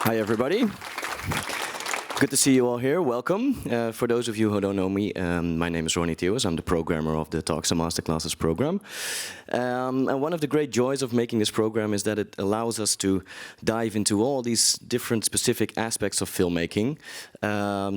Hi, everybody. Good to see you all here. Welcome. For those of you who don't know me, my name is Ronnie Theeuwis. I'm the programmer of the Talks and Masterclasses program. And one of the great joys of making this program is that it allows us to dive into all these different specific aspects of filmmaking.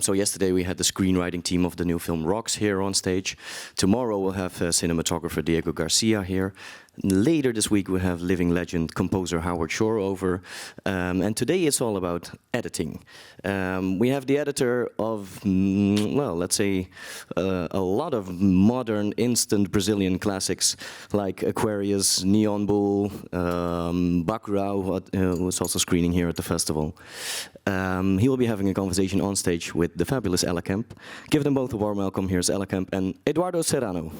So yesterday we had the screenwriting team of the new film Rocks here on stage. Tomorrow we'll have cinematographer Diego Garcia here. Later this week we have living legend composer Howard Shore over. And today it's all about editing. We have the editor of, well, let's say a lot of modern instant Brazilian classics like Aquarius, Nyongo, Bacurau, who's also screening here at the festival. He will be having a conversation on stage with the fabulous Ella Kemp. Give them both a warm welcome. Here's Ella Kemp and Eduardo Serrano.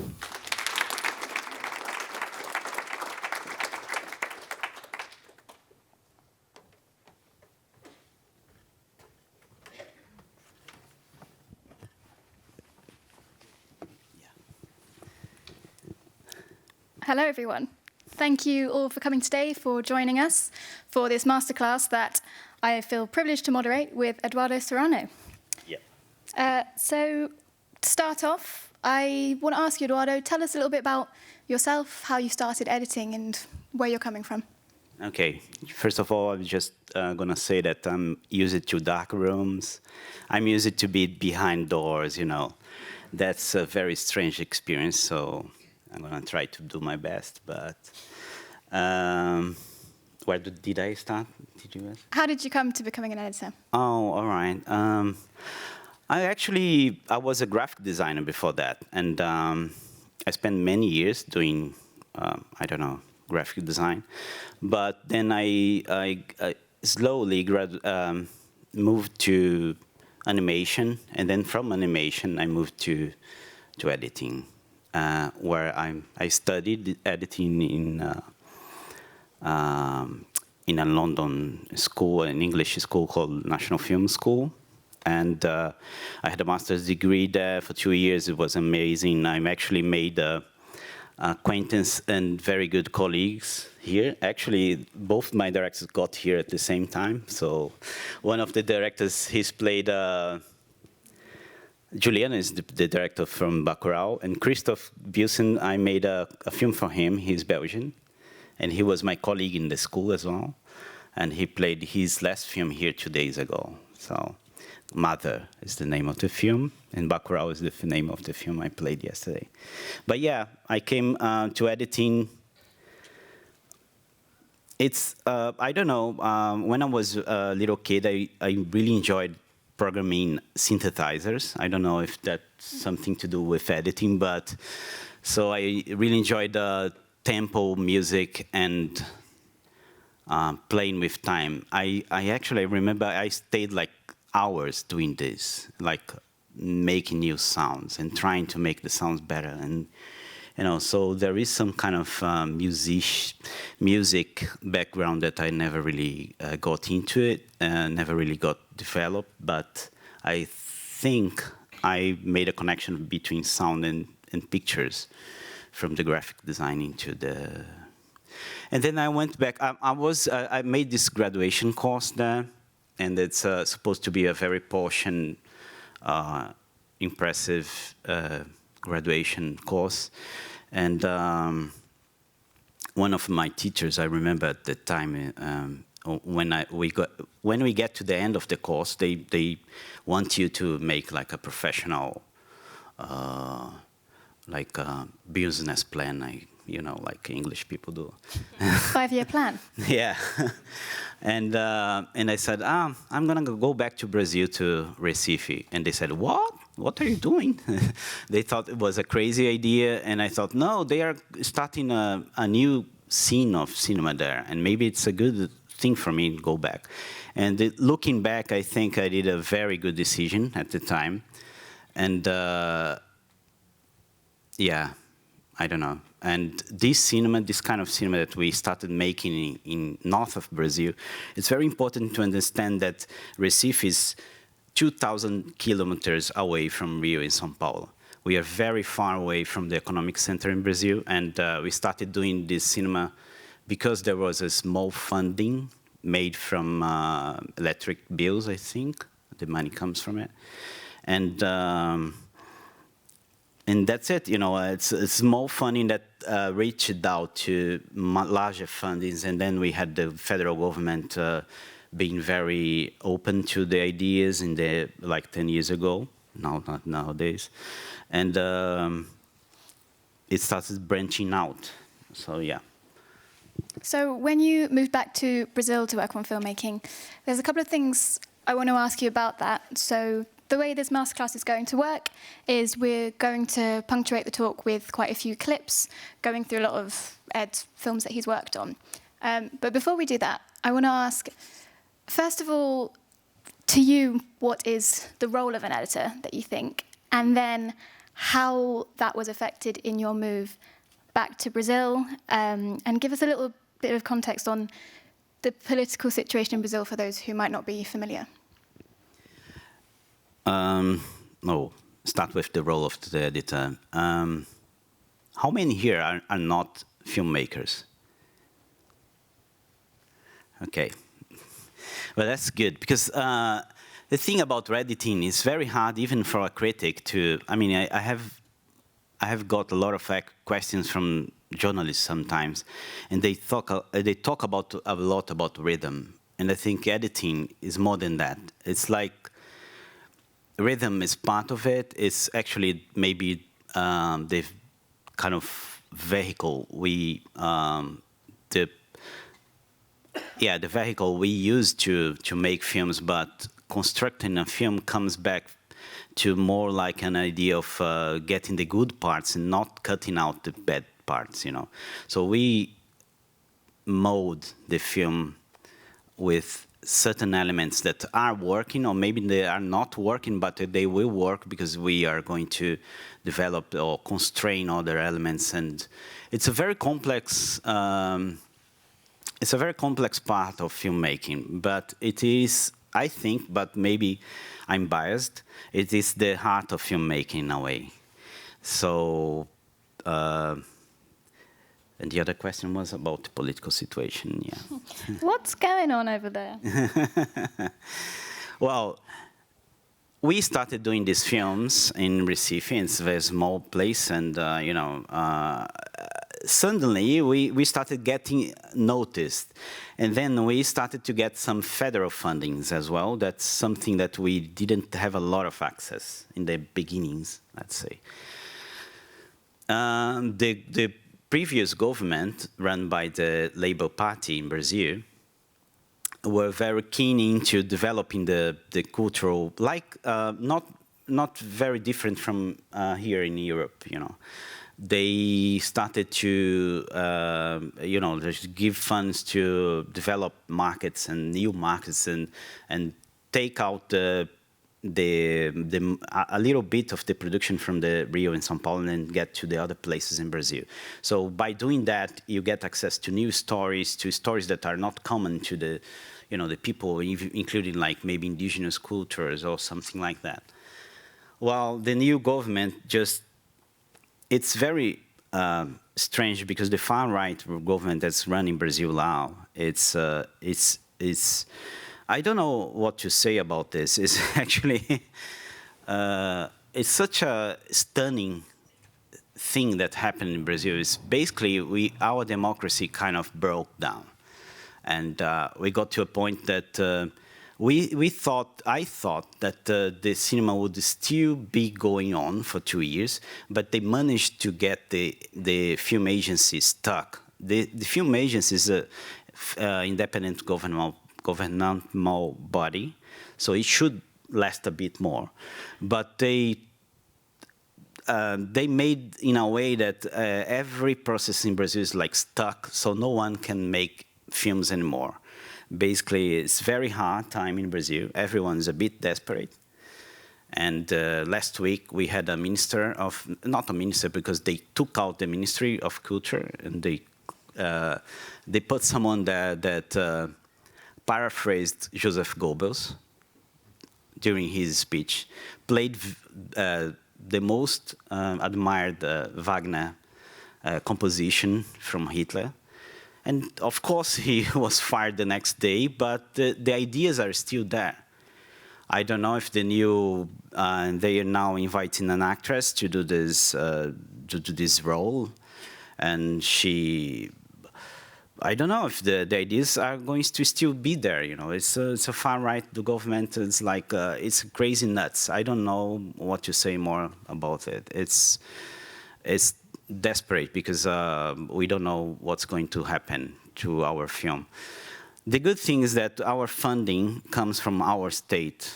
Hello, everyone. Thank you all for coming today, for joining us for this masterclass that I feel privileged to moderate with Eduardo Serrano. Yeah. So, to start off, I want to ask you, Eduardo, tell us a little bit about yourself, how you started editing, and where you're coming from. Okay. First of all, I'm just going to say that I'm used to dark rooms. I'm used to be behind doors, you know. That's a very strange experience, so I'm going to try to do my best, but where did I start? Did you ask? How did you come to becoming an editor? Oh, all right. I was a graphic designer before that, and I spent many years doing, graphic design. But then I slowly moved to animation, and then from animation I moved to editing. Where I studied editing in a London school, an English school called National Film School. And I had a master's degree there for 2 years. It was amazing. I actually made acquaintance and very good colleagues here. Actually, both my directors got here at the same time. So one of the directors, he's played Julian is the director from Bacurau, and Christophe Bussen, I made a film for him. He's Belgian, and he was my colleague in the school as well. And he played his last film here 2 days ago. So, Mother is the name of the film, and Bacurau is the name of the film I played yesterday. But yeah, I came to editing. It's, I don't know, when I was a little kid, I really enjoyed programming synthesizers. I don't know if that's something to do with editing, but so I really enjoyed tempo music and playing with time. I actually remember I stayed like hours doing this, like making new sounds and trying to make the sounds better. And you know, so there is some kind of music background that I never really got into it, never really got developed, but I think I made a connection between sound and pictures from the graphic design into the... And then I went back, I made this graduation course there, and it's supposed to be a very posh and impressive graduation course. And one of my teachers, I remember at the time, when we get to the end of the course, they want you to make like a professional, like a business plan, like English people do. 5-year plan. Yeah. And I said, I'm going to go back to Brazil, to Recife. And they said, what? What are you doing? They thought it was a crazy idea. And I thought, no, they are starting a new scene of cinema there. And maybe it's a good thing for me to go back. And looking back, I think I did a very good decision at the time. And yeah, I don't know. And this kind of cinema that we started making in north of Brazil, it's very important to understand that Recife is 2,000 kilometers away from Rio in São Paulo. We are very far away from the economic center in Brazil, and we started doing this cinema because there was a small funding made from electric bills, I think. The money comes from it. And that's it. It's a small funding that reached out to larger fundings, and then we had the federal government being very open to the ideas in like 10 years ago. No, not nowadays, and it started branching out. So yeah. So when you moved back to Brazil to work on filmmaking, there's a couple of things I want to ask you about that. So the way this masterclass is going to work is we're going to punctuate the talk with quite a few clips, going through a lot of Ed's films that he's worked on. But before we do that, I want to ask, first of all, to you, what is the role of an editor that you think? And then how that was affected in your move back to Brazil, and give us a little bit of context on the political situation in Brazil for those who might not be familiar. Start with the role of the editor. How many here are not filmmakers? Okay. Well, that's good, because the thing about editing is very hard, even for a critic to. I mean, I have got a lot of questions from journalists sometimes, and they talk about a lot about rhythm, and I think editing is more than that. It's like rhythm is part of it. It's actually maybe the kind of vehicle the vehicle we use to make films, but constructing a film comes back to more like an idea of getting the good parts and not cutting out the bad parts, So we mold the film with certain elements that are working, or maybe they are not working, but they will work because we are going to develop or constrain other elements. And it's a very complex part of filmmaking, but it is, I think, but maybe I'm biased, it is the heart of filmmaking in a way. So, and the other question was about the political situation, yeah. What's going on over there? Well, we started doing these films in Recife. It's a very small place, and suddenly we started getting noticed, and then we started to get some federal fundings as well. That's something that we didn't have a lot of access in the beginnings, let's say. The previous government, run by the Labour Party in Brazil, were very keen into developing the cultural, not very different from here in Europe, They started to, just give funds to develop markets and new markets and take out a little bit of the production from the Rio and São Paulo and get to the other places in Brazil. So by doing that, you get access to new stories, to stories that are not common to the people, including like maybe indigenous cultures or something like that. Well, the new government it's very strange, because the far-right government that's running Brazil now, it's I don't know what to say about this. It's actually, it's such a stunning thing that happened in Brazil. It's basically our democracy kind of broke down. And we got to a point that I thought that the cinema would still be going on for 2 years, but they managed to get the film agency stuck. The film agency is an independent governmental body, so it should last a bit more. But they made in a way that every process in Brazil is like stuck, so no one can make films anymore. Basically, it's very hard time in Brazil. Everyone's a bit desperate. And last week we had a minister of, not a minister because they took out the Ministry of Culture, and they put someone there that paraphrased Joseph Goebbels during his speech, played the most admired Wagner composition from Hitler, And of course, he was fired the next day, but the ideas are still there. I don't know if they are now inviting an actress to do this role, and I don't know if the ideas are going to still be there. It's a far right. The government is like it's crazy nuts. I don't know what to say more about it. It's desperate because we don't know what's going to happen to our film. The good thing is that our funding comes from our state,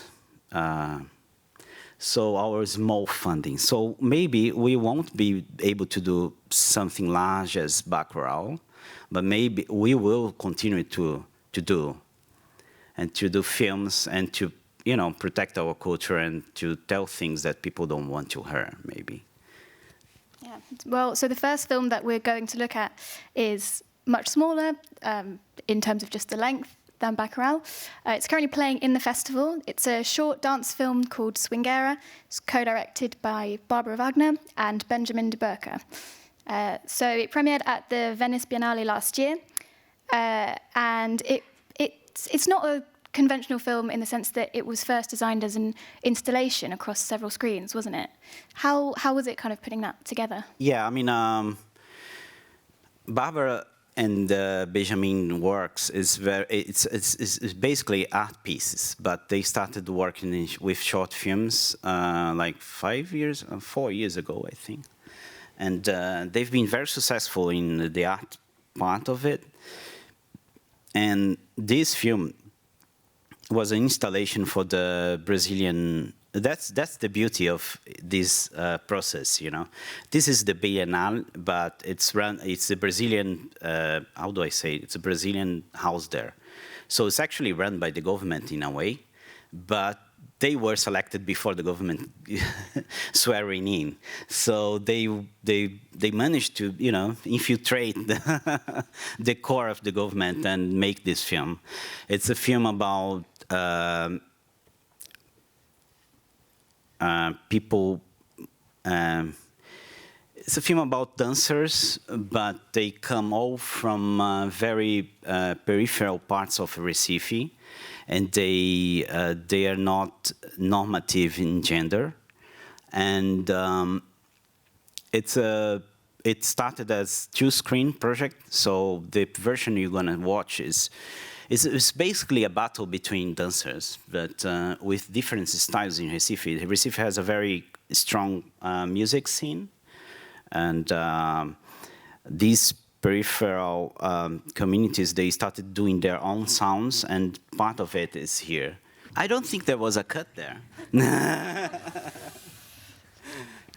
so our small funding. So maybe we won't be able to do something large as Bacurau, but maybe we will continue to do films and to protect our culture and to tell things that people don't want to hear, maybe. Yeah. Well, so the first film that we're going to look at is much smaller in terms of just the length than Backeral. It's currently playing in the festival. It's a short dance film called Swinguerra. It's co-directed by Barbara Wagner and Benjamin de Burke. So it premiered at the Venice Biennale last year, and it's not a conventional film in the sense that it was first designed as an installation across several screens, wasn't it? How was it kind of putting that together? Yeah, I mean, Barbara and Benjamin works is it's basically art pieces, but they started working with short films like 4 years ago, I think, and they've been very successful in the art part of it. And this film was an installation for the Brazilian. That's the beauty of this process, This is the Biennale, but it's the Brazilian. How do I say it? It's a Brazilian house there, so it's actually run by the government in a way, but they were selected before the government swearing in. So they managed to infiltrate the core of the government and make this film. It's a film about people. It's a film about dancers, but they come all from very peripheral parts of Recife, and they are not normative in gender, and it started as 2-screen project. So the version you're gonna watch is basically a battle between dancers, but with different styles in Recife. Recife has a very strong music scene, and these peripheral communities, they started doing their own sounds, and part of it is here. I don't think there was a cut there.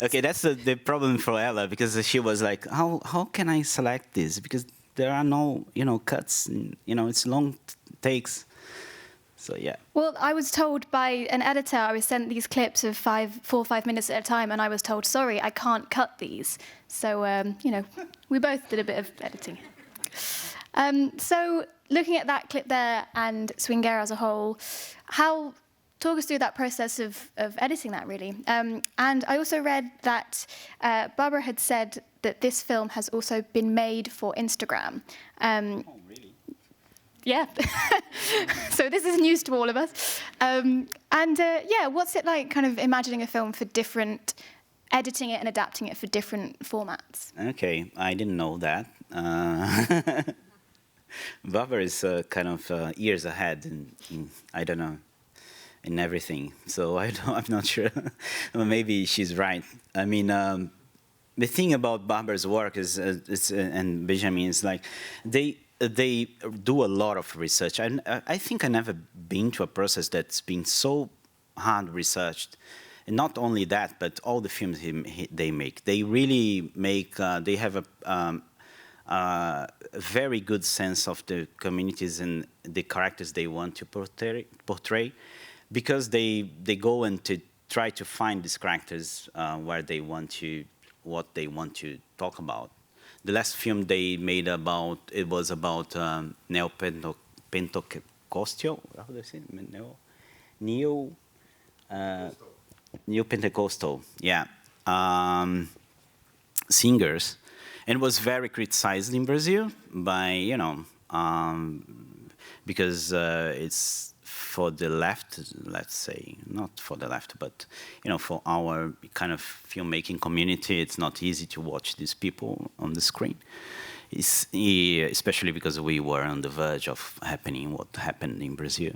Okay, that's the problem for Ella, because she was like, how can I select this? Because there are no, cuts, it's long takes. So, yeah. Well, I was told by an editor, I was sent these clips of 4 or 5 minutes at a time, and I was told, sorry, I can't cut these. So, we both did a bit of editing. So, looking at that clip there and Swinguerra as a whole, talk us through that process of editing that, really. And I also read that Barbara had said that this film has also been made for Instagram. Oh, really? Yeah. So this is news to all of us. What's it like kind of imagining a film for editing it and adapting it for different formats? Okay, I didn't know that. Barbara is kind of years ahead in I don't know, in everything. So I'm not sure. Maybe she's right. I mean, the thing about Barbara's work is and Benjamin is like they do a lot of research. And I think I never been to a process that's been so hard researched. And not only that, but all the films they make. They really make. They have a very good sense of the communities and the characters they want to portray, because they go and to try to find these characters what they want to talk about. The last film they made was about neo-Pentecostal. How do I say neo-Pentecostal? Yeah, singers. and was very criticized in Brazil by, because it's for the left, let's say, not for the left, but for our kind of filmmaking community, it's not easy to watch these people on the screen. Especially because we were on the verge of happening what happened in Brazil.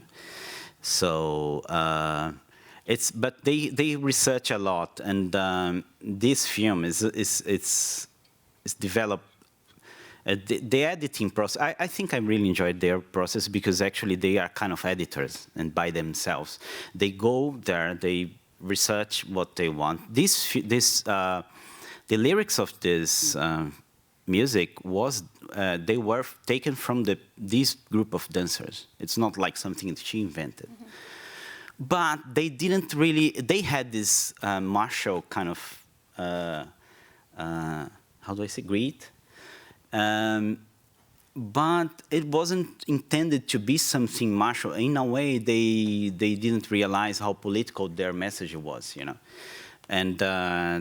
So but they research a lot, and this film is developed. The editing process, I think I really enjoyed their process, because actually they are kind of editors, and by themselves. They go there, they research what they want. The lyrics of this music they were taken from this group of dancers. It's not like something that she invented. Mm-hmm. But they didn't really, they had this martial kind of, how do I say, greed? But it wasn't intended to be something martial. In a way, they didn't realize how political their message was, And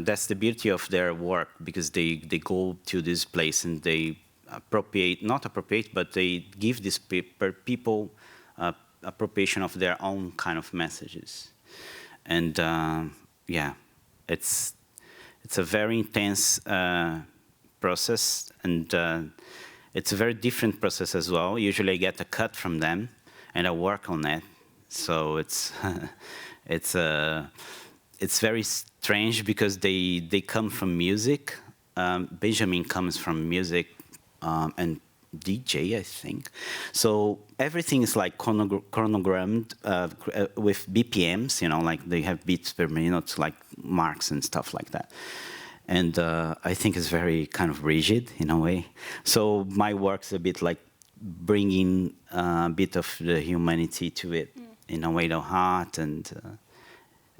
that's the beauty of their work, because they go to this place and they not appropriate, but they give these people appropriation of their own kind of messages. And yeah, it's a very intense process, and it's a very different process as well. Usually I get a cut from them and I work on it. So it's it's very strange, because they come from music. Benjamin comes from music and DJ, I think. So everything is like chronogrammed with BPMs, like they have beats per minute, like marks and stuff like that. And I think it's very kind of rigid in a way. So my work's a bit like bringing a bit of the humanity to it, in a way, the heart, and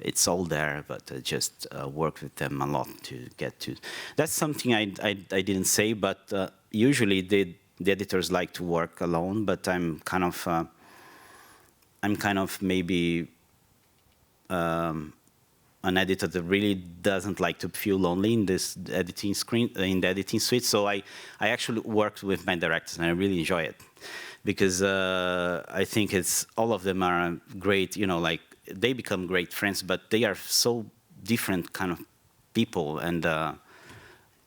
it's all there, but I just work with them a lot to get to. That's something I didn't say, but usually the editors like to work alone, but I'm kind of maybe an editor that really doesn't like to feel lonely in this editing in the editing suite. So I actually worked with my directors, and I really enjoy it, because I think all of them are great. Like they become great friends, but they are so different kind of people, and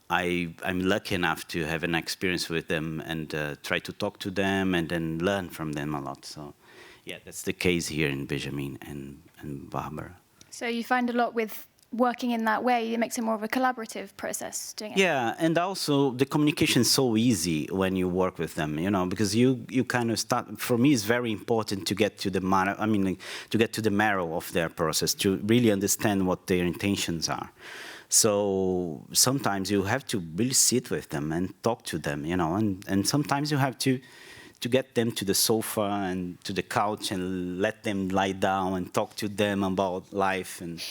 I'm lucky enough to have an experience with them and try to talk to them and then learn from them a lot. So yeah, that's the case here in Benjamin and Barbara. So you find a lot with working in that way, it makes it more of a collaborative process doing it. Yeah, and also the communication is so easy when you work with them, because you kind of start. For me, it's very important to get to the to get to the marrow of their process, to really understand what their intentions are. So sometimes you have to really sit with them and talk to them, and sometimes you have to get them to the sofa and to the couch and let them lie down and talk to them about life and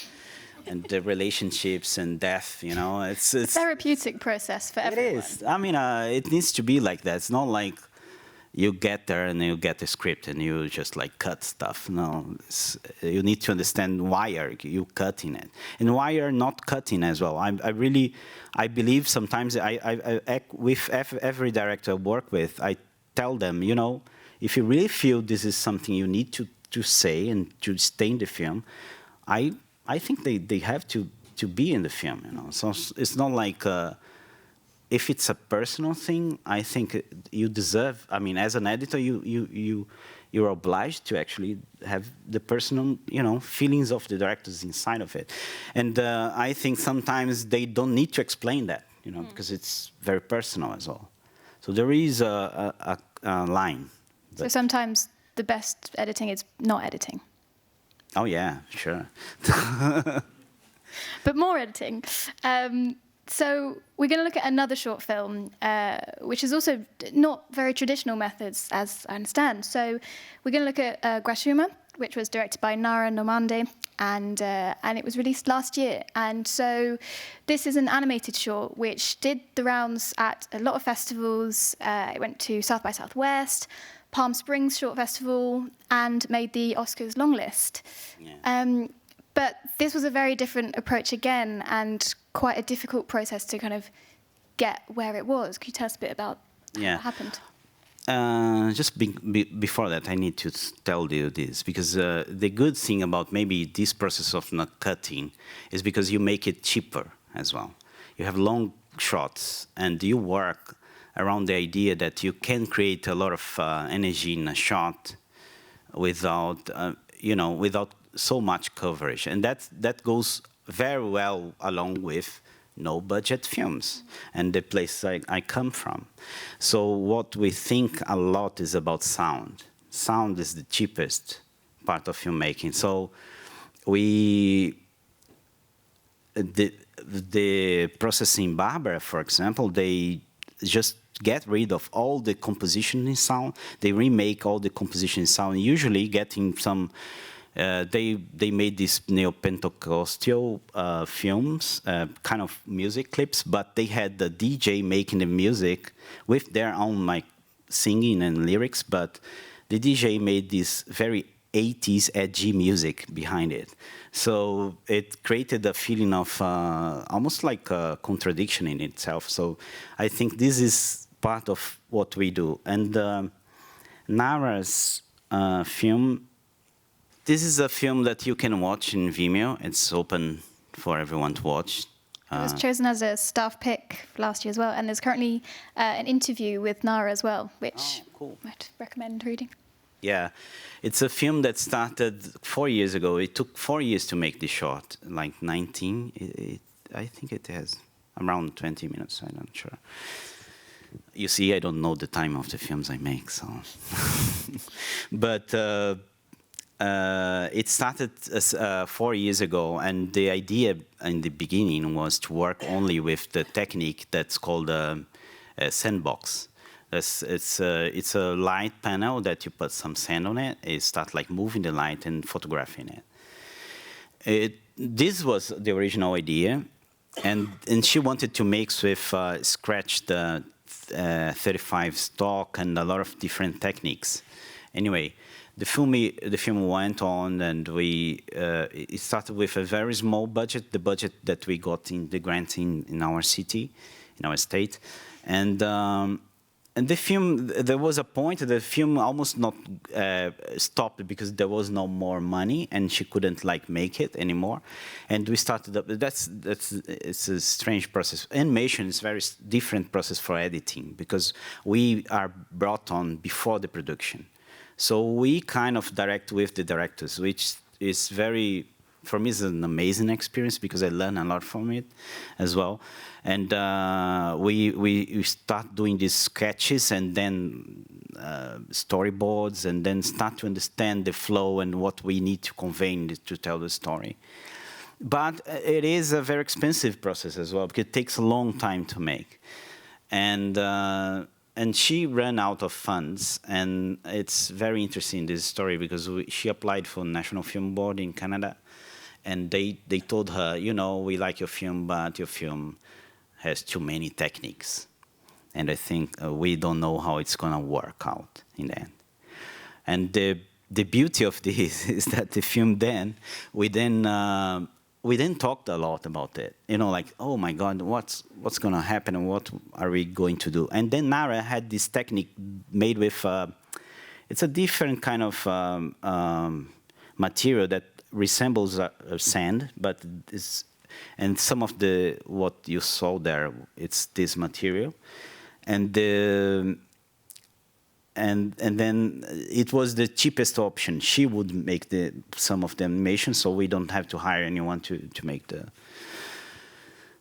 the relationships and death, It's a therapeutic process for everyone. It is. It needs to be like that. It's not like you get there and you get a script and you just like cut stuff. No, you need to understand why are you cutting it and why you're not cutting as well. I believe sometimes with every director I work with, I tell them, if you really feel this is something you need to say and to stay in the film, I think they have to be in the film, So it's not like if it's a personal thing, I think you deserve. As an editor, you're obliged to actually have the personal, feelings of the directors inside of it. And I think sometimes they don't need to explain that, because it's very personal as well. So there is a line. So sometimes the best editing is not editing. Oh yeah, sure. But more editing. So we're going to look at another short film, which is also not very traditional methods, as I understand. So we're going to look at Guerra, which was directed by Nara Normande, and it was released last year. And so this is an animated short which did the rounds at a lot of festivals. It went to South by Southwest, Palm Springs Short Festival, and made the Oscars long list. Yeah. But this was a very different approach again, and quite a difficult process to kind of get where it was. Could you tell us a bit about what happened? Just before that, I need to tell you this, because the good thing about maybe this process of not cutting is because you make it cheaper as well. You have long shots, and you work around the idea that you can create a lot of energy in a shot without, without so much coverage, and that goes very well along with no-budget films and the place I come from. So what we think a lot is about sound. Sound is the cheapest part of filmmaking. So the processing Barbara, for example, they just get rid of all the composition in sound. They remake all the composition in sound, usually getting some. They made these neo-Pentecostal films, kind of music clips, but they had the DJ making the music with their own singing and lyrics, but the DJ made this very 80s edgy music behind it. So it created a feeling of almost like a contradiction in itself. So I think this is part of what we do. And Nara's film, this is a film that you can watch in Vimeo. It's open for everyone to watch. It was chosen as a staff pick last year as well, and there's currently an interview with Nara as well, which I'd recommend reading. Yeah, it's a film that started 4 years ago. It took 4 years to make this short, like 19. I think it has around 20 minutes, I'm not sure. You see, I don't know the time of the films I make, so. But it started 4 years ago, and the idea in the beginning was to work only with the technique that's called a sandbox. It's a light panel that you put some sand on it. It starts like moving the light and photographing it. This was the original idea, and she wanted to mix with scratch the 35 stock and a lot of different techniques. Anyway, the film went on, and it started with a very small budget, the budget that we got in the grant in our city, in our state, and the film, there was a point the film almost not stopped because there was no more money, and she couldn't make it anymore. And we started up. It's a strange process. Animation is a very different process for editing because we are brought on before the production. So we kind of direct with the directors, which is very, for me, it's an amazing experience because I learn a lot from it as well. And we start doing these sketches and then storyboards, and then start to understand the flow and what we need to convey to tell the story. But it is a very expensive process as well because it takes a long time to make. And she ran out of funds, and it's very interesting, this story, because she applied for National Film Board in Canada, and they told her, we like your film, but your film has too many techniques. And I think we don't know how it's going to work out in the end. And the beauty of this is that the film we then talked a lot about it. Oh my God, what's going to happen and what are we going to do? And then Nara had this technique made with, it's a different kind of material that resembles sand, but and some of what you saw there, it's this material. And then it was the cheapest option. She would make some of the animation, so we don't have to hire anyone to make the.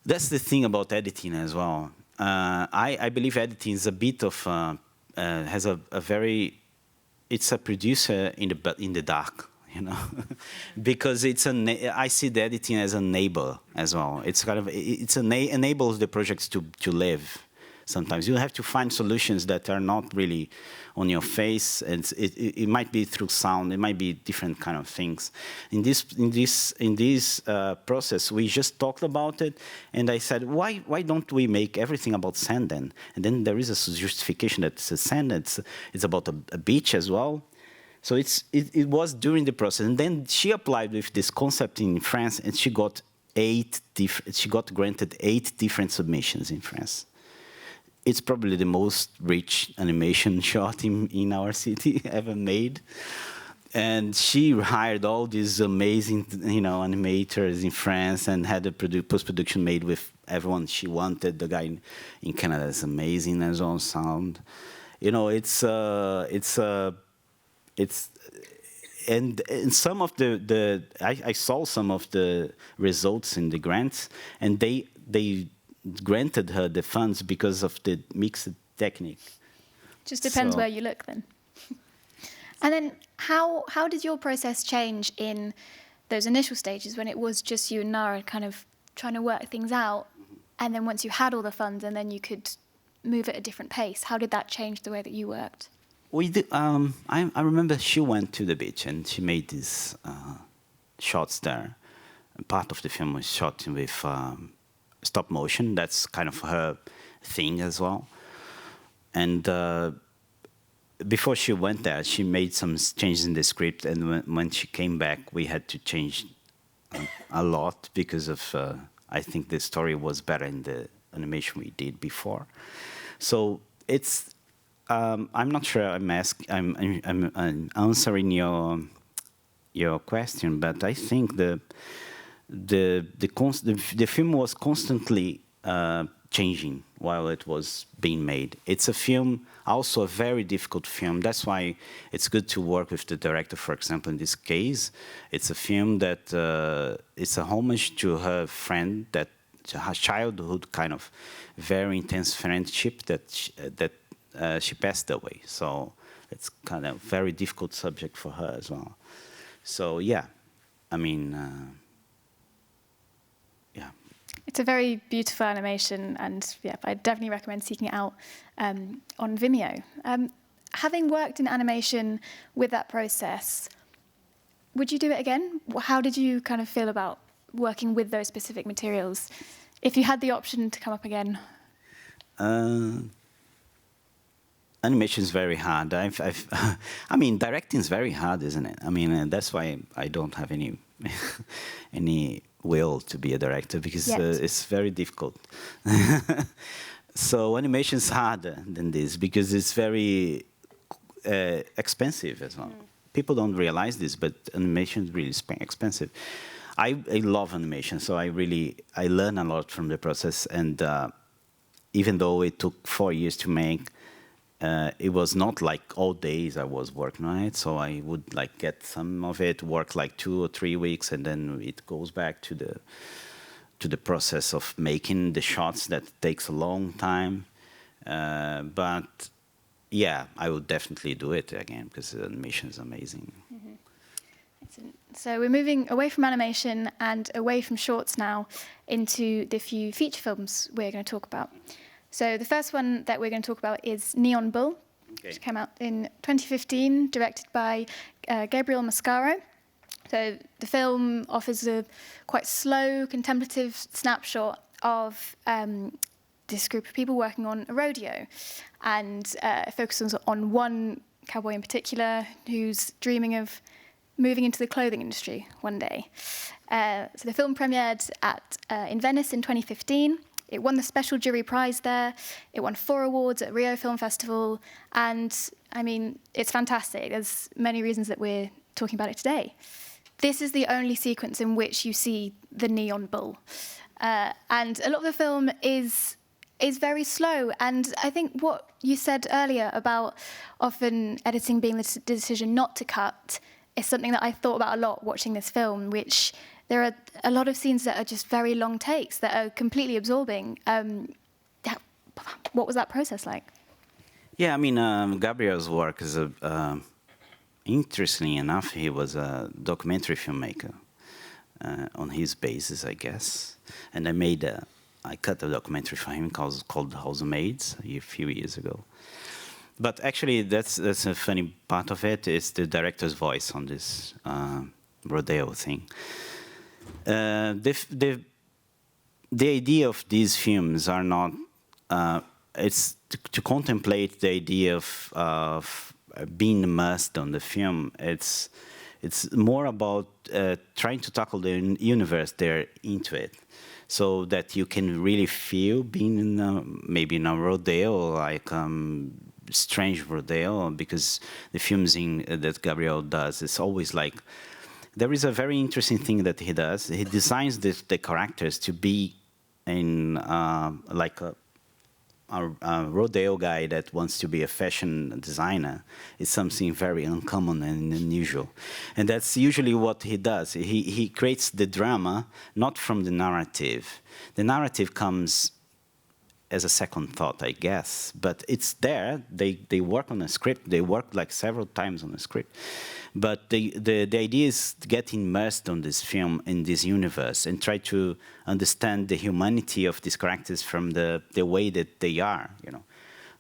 That's the thing about editing as well. I believe editing is a bit of has a very. It's a producer in the dark, because I see the editing as a neighbor as well. It's kind of enables the projects to live. Sometimes you have to find solutions that are not really on your face, and it might be through sound, it might be different kind of things. In this process, we just talked about it, and I said, why don't we make everything about sand then? And then there is a justification that it's a sand, it's about a beach as well. So it was during the process, and then she applied with this concept in France, and she got granted 8 different submissions in France. it's probably the most rich animation shot in our city ever made. And she hired all these amazing, animators in France and had the post-production made with everyone she wanted. The guy in Canada is amazing as well, sound. And some of I saw some of the results in the grants, and they granted her the funds because of the mixed technique. Just depends where you look then. And then how did your process change in those initial stages when it was just you and Nara kind of trying to work things out, and then once you had all the funds and then you could move at a different pace, how did that change the way that you worked? We did, I remember she went to the beach and she made these shots there. Part of the film was shot with stop motion. That's kind of her thing as well. And before she went there, she made some changes in the script. And when she came back, we had to change a lot because of, I think the story was better in the animation we did before. So it's, I'm not sure I'm answering your question, but I think the film was constantly changing while it was being made. It's a film, also a very difficult film. That's why it's good to work with the director, for example, in this case. It's a film that it's a homage to her friend, that her childhood kind of very intense friendship that she passed away. So it's kind of a very difficult subject for her as well. So yeah, I mean, yeah. It's a very beautiful animation, and yeah, I definitely recommend seeking it out on Vimeo. Having worked in animation with that process, would you do it again? How did you kind of feel about working with those specific materials? If you had the option to come up again? Animation is very hard. I mean, directing is very hard, isn't it? I mean, that's why I don't have any will to be a director, because it's very difficult. So animation is harder than this because it's very expensive as well. People don't realize this, but animation is really expensive. I love animation, so I learn a lot from the process. And even though it took 4 years to make, it was not like all days I was working on it. So I would get some of it, work 2 or 3 weeks, and then it goes back to the process of making the shots that takes a long time. But yeah, I would definitely do it again because the animation is amazing. Mm-hmm. Excellent. So we're moving away from animation and away from shorts now into the few feature films we're going to talk about. So the first one that we're going to talk about is Neon Bull, which came out in 2015, directed by Gabriel Mascaro. So the film offers a quite slow, contemplative snapshot of this group of people working on a rodeo, and focuses on one cowboy in particular who's dreaming of moving into the clothing industry one day. So the film premiered in Venice in 2015. It won the Special Jury Prize there. It won 4 awards at Rio Film Festival. And, I mean, it's fantastic. There's many reasons that we're talking about it today. This is the only sequence in which you see the neon bull. And a lot of the film is very slow. And I think what you said earlier about often editing being the decision not to cut is something that I thought about a lot watching this film, which there are a lot of scenes that are just very long takes that are completely absorbing. What was that process like? Yeah, I mean, Gabriel's work is interestingly enough, he was a documentary filmmaker on his basis, I guess. And I cut a documentary for him called Housemaids a few years ago. But actually, that's a funny part of it, is the director's voice on this rodeo thing. The idea of these films are not, it's to contemplate the idea of being immersed on the film. It's more about trying to tackle the universe they're into it. so that you can really feel being in maybe in a rodeo, like strange rodeo, because the films that Gabriel does, it's always like, there is a very interesting thing that he does. He designs the characters to be in like a rodeo guy that wants to be a fashion designer. Is something very uncommon and unusual. And that's usually what he does. He creates the drama, not from the narrative. The narrative comes as a second thought, I guess, but it's there. They work on a script. They work like several times on a script. But the idea is to get immersed on this film, in this universe, and try to understand the humanity of these characters from the way that they are. You know,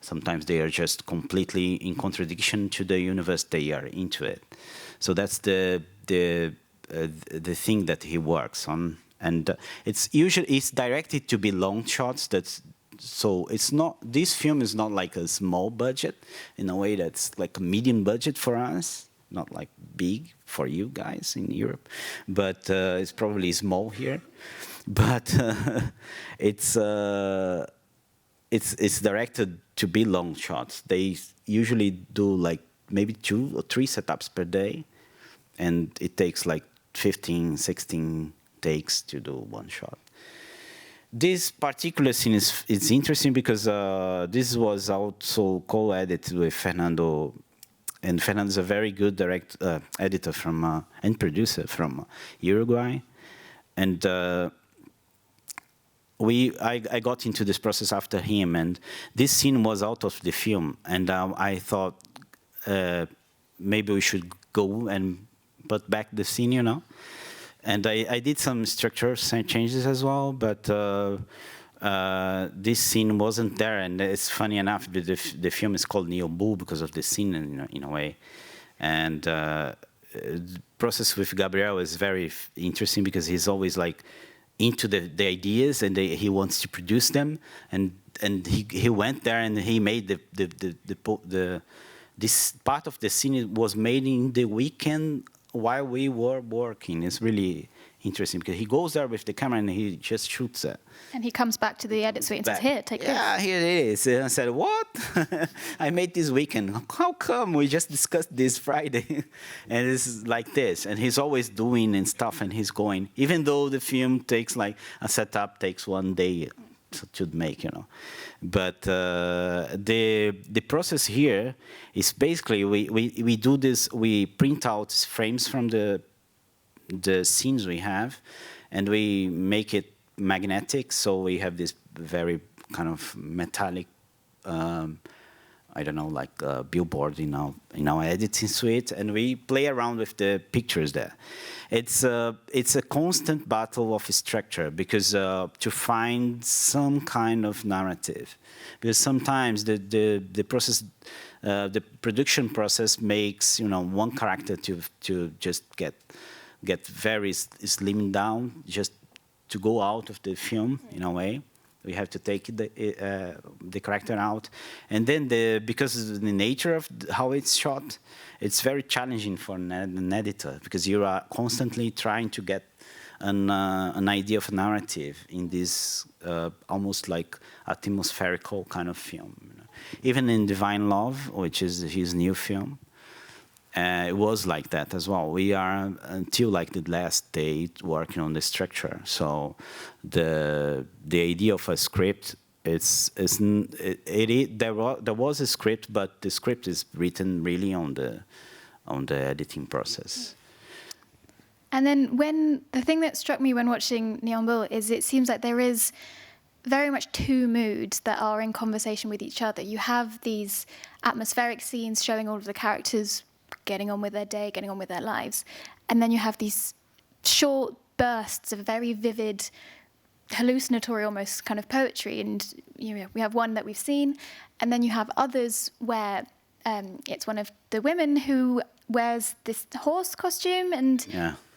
sometimes they are just completely in contradiction to the universe they are into it. So that's the thing that he works on, and it's directed to be long shots. So it's not, this film is not like a small budget in a way that's like a medium budget for us. Not like big for you guys in Europe, but it's probably small here. But it's directed to be long shots. They usually do like maybe 2 or 3 setups per day, and it takes like 15, 16 takes to do one shot. This particular scene is interesting because this was also co-edited with Fernando. And Fernando is a very good editor from and producer from Uruguay, and I got into this process after him, and this scene was out of the film, and I thought maybe we should go and put back the scene, you know, and I did some structural changes as well, but. This scene wasn't there, and it's funny enough, the film is called Nyongo because of the scene in a way. And the process with Gabriel is very interesting because he's always like into the ideas, and he wants to produce them. And he went there and he made this part of the scene was made in the weekend while we were working. It's really interesting because he goes there with the camera and he just shoots it. And he comes back to the edit suite and says, "Here, take this." Yeah, here it is. And I said, "What? I made this weekend. How come? We just discussed this Friday." And it's like this. And he's always doing and stuff, and he's going, even though the film takes like a setup takes 1 day to make, you know. But the process here is basically we do this. We print out frames from the scenes we have, and we make it magnetic. So we have this very kind of metallic, I don't know, like a billboard in our editing suite, and we play around with the pictures there. It's a constant battle of structure because to find some kind of narrative, because sometimes the process, the production process makes one character to just get very slimmed down, just to go out of the film in a way. We have to take the character out, and then because of the nature of how it's shot, it's very challenging for an editor because you are constantly trying to get an idea of a narrative in this almost like atmospherical kind of film. Even in Divine Love, which is his new film, it was like that as well. We are until like the last day working on the structure. So the idea of a script, there was a script, but the script is written really on the editing process. And then the thing that struck me when watching Nyongo is it seems like there is very much two moods that are in conversation with each other. You have these atmospheric scenes showing all of the characters getting on with their day, getting on with their lives. And then you have these short bursts of very vivid, hallucinatory almost kind of poetry. And we have one that we've seen. And then you have others where it's one of the women who wears this horse costume and,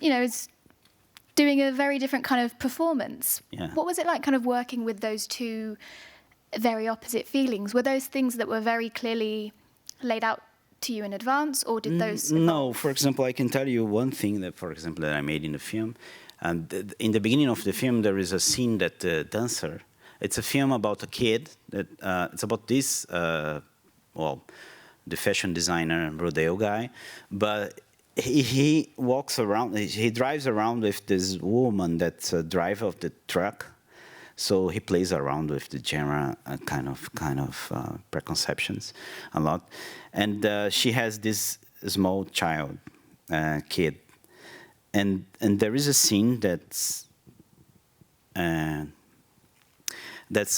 is doing a very different kind of performance. Yeah. What was it like kind of working with those two very opposite feelings? Were those things that were very clearly laid out to you in advance, or did those evolve? No, for example, I can tell you one thing that I made in the film. And in the beginning of the film, there is a scene that the dancer. It's a film about a kid. That it's about this, well, the fashion designer, rodeo guy, but he walks around. He drives around with this woman that's a driver of the truck. So he plays around with the genre, kind of preconceptions a lot, and she has this small child, kid, and there is a scene that's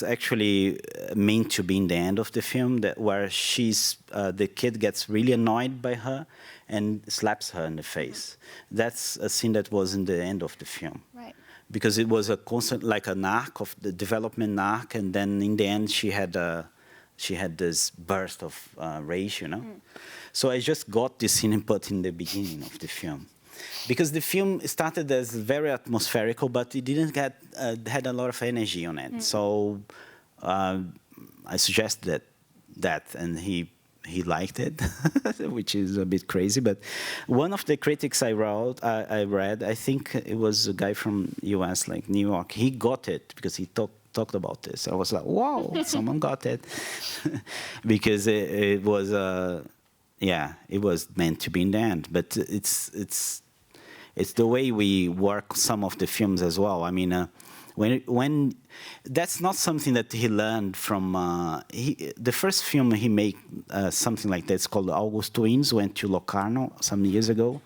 actually meant to be in the end of the film, that where the kid gets really annoyed by her and slaps her in the face. That's a scene that was in the end of the film. Right. Because it was a constant, like an arc of the development arc, and then in the end she had this burst of rage, you know. So I just got this scene and put in the beginning of the film, because the film started as very atmospherical, but it didn't get had a lot of energy on it. So I suggested that, and he liked it, which is a bit crazy. But one of the critics I read, I think it was a guy from US, like New York. He got it because he talked about this. I was like, wow, someone got it, because it was, it was meant to be in the end. But it's the way we work some of the films as well. I mean, when that's not something that he learned from the first film he made, something like that. It's called August Twins. Went to Locarno some years ago,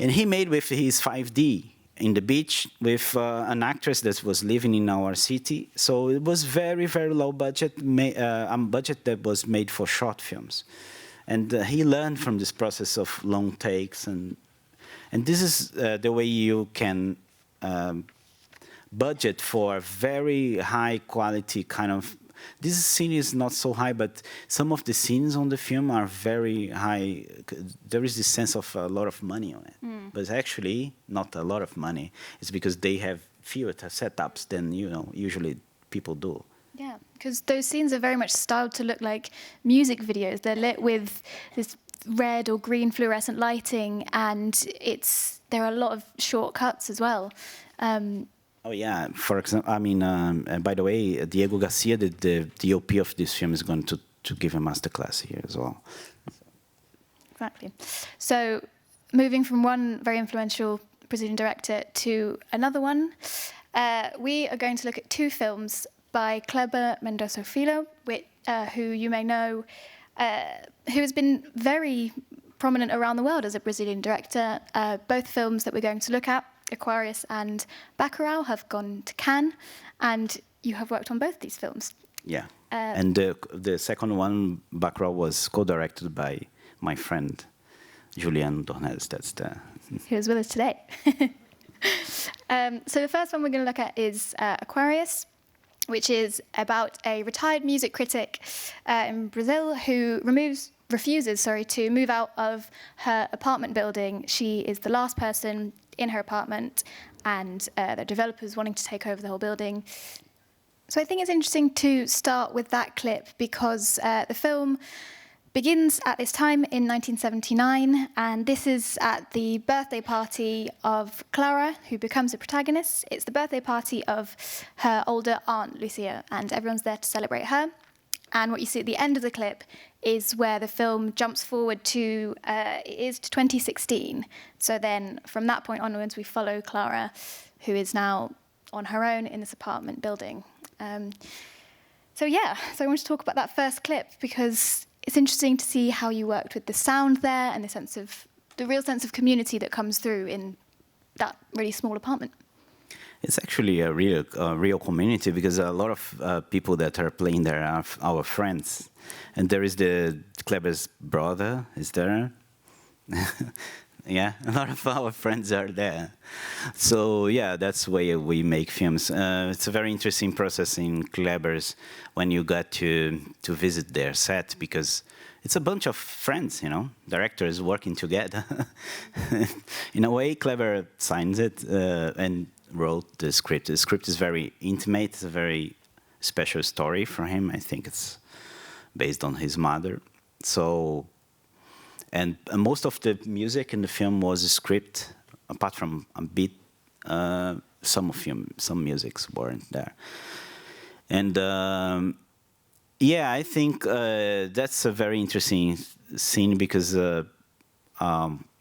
and he made with his 5D in the beach with an actress that was living in our city. So it was very, very low budget, budget that was made for short films, and he learned from this process of long takes, and this is the way you can budget for very high quality kind of. This scene is not so high, but some of the scenes on the film are very high. There is this sense of a lot of money on it, but it's actually not a lot of money. It's because they have fewer setups than usually people do. Yeah, because those scenes are very much styled to look like music videos. They're lit with this red or green fluorescent lighting, and there are a lot of shortcuts as well. Oh yeah, for example, I mean, by the way, Diego Garcia, the DOP of this film, is going to give a masterclass here as well. Exactly. So moving from one very influential Brazilian director to another one, we are going to look at two films by Kleber Mendonça Filho, who you may know, who has been very prominent around the world as a Brazilian director. Both films that we're going to look at, Aquarius and Bacurau, have gone to Cannes, and you have worked on both these films. Yeah, and the second one, Backeral, was co-directed by my friend Julian Dornelles. That's who is with us today. So the first one we're going to look at is Aquarius, which is about a retired music critic in Brazil who refuses to move out of her apartment building. She is the last person in her apartment, and the developers wanting to take over the whole building. So I think it's interesting to start with that clip, because the film begins at this time in 1979, and this is at the birthday party of Clara, who becomes the protagonist. It's the birthday party of her older aunt, Lucia, and everyone's there to celebrate her. And what you see at the end of the clip is where the film jumps forward to 2016. So then from that point onwards, we follow Clara, who is now on her own in this apartment building. So I want to talk about that first clip, because it's interesting to see how you worked with the sound there and the real sense of community that comes through in that really small apartment. It's actually a real community, because a lot of people that are playing there are our friends. And there is the Kleber's brother is there. Yeah, a lot of our friends are there. So yeah, that's the way we make films. It's a very interesting process in Kleber's when you get to visit their set, because it's a bunch of friends, directors working together. In a way, Kleber signs it and wrote the script. The script is very intimate. It's a very special story for him. I think it's based on his mother. So, and most of the music in the film was a script, apart from a bit Some musics weren't there. And yeah, I think that's a very interesting scene because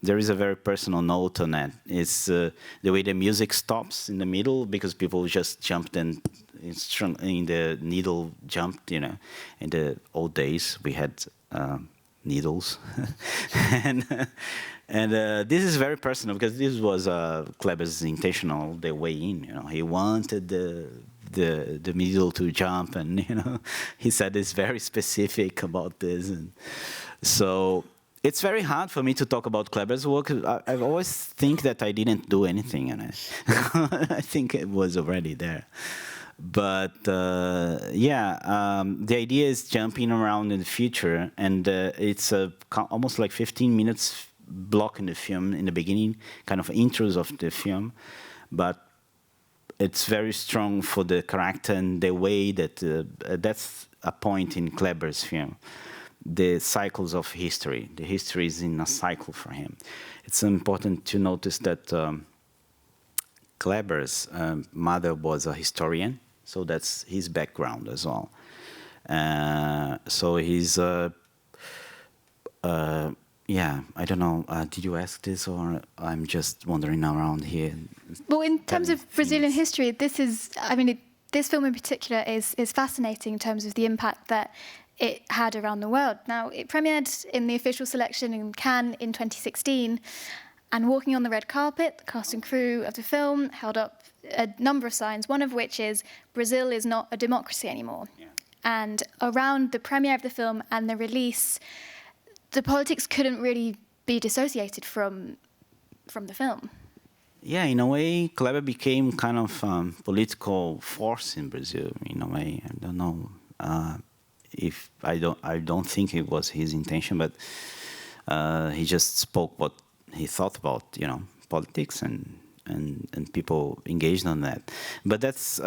there is a very personal note on that. It's the way the music stops in the middle because people just jumped and in the needle jumped, you know. In the old days, we had needles. and this is very personal because this was Kleber's intentional, the way in, you know. He wanted the needle to jump, and, you know, he said it's very specific about this. And so it's very hard for me to talk about Kleber's work. I always think that I didn't do anything in it. I think it was already there. But yeah, the idea is jumping around in the future, and it's almost like 15 minutes block in the film in the beginning, kind of intros of the film, but it's very strong for the character and the way that that's a point in Kleber's film. The cycles of history. The history is in a cycle for him. It's important to notice that Kleber's mother was a historian, so that's his background as well. So he's, yeah, I don't know, did you ask this or I'm just wandering around here? Well, in terms of Brazilian history, this is, I mean, this film in particular is fascinating in terms of the impact that it had around the world. Now, it premiered in the official selection in Cannes in 2016, and walking on the red carpet, the cast and crew of the film held up a number of signs, one of which is Brazil is not a democracy anymore. Yeah. And around the premiere of the film and the release, the politics couldn't really be dissociated from the film. Yeah, in a way, Kleber became kind of political force in Brazil. In a way, I don't know if I don't think it was his intention, but he just spoke what he thought about, you know, politics, and people engaged on that. But that's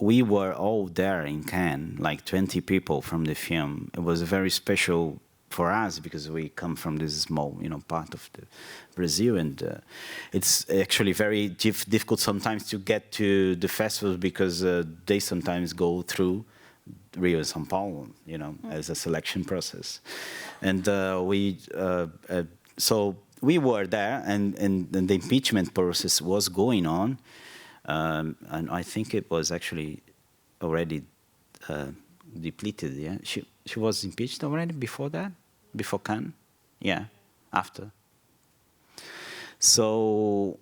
we were all there in Cannes, like 20 people from the film. It was very special for us because we come from this small, you know, part of the Brazil, and it's actually very difficult sometimes to get to the festivals because they sometimes go through Rio and São Paulo, you know, as a selection process. And so we were there, and the impeachment process was going on, and I think it was actually already depleted. Yeah, she was impeached already before that, before Cannes. Yeah, after. So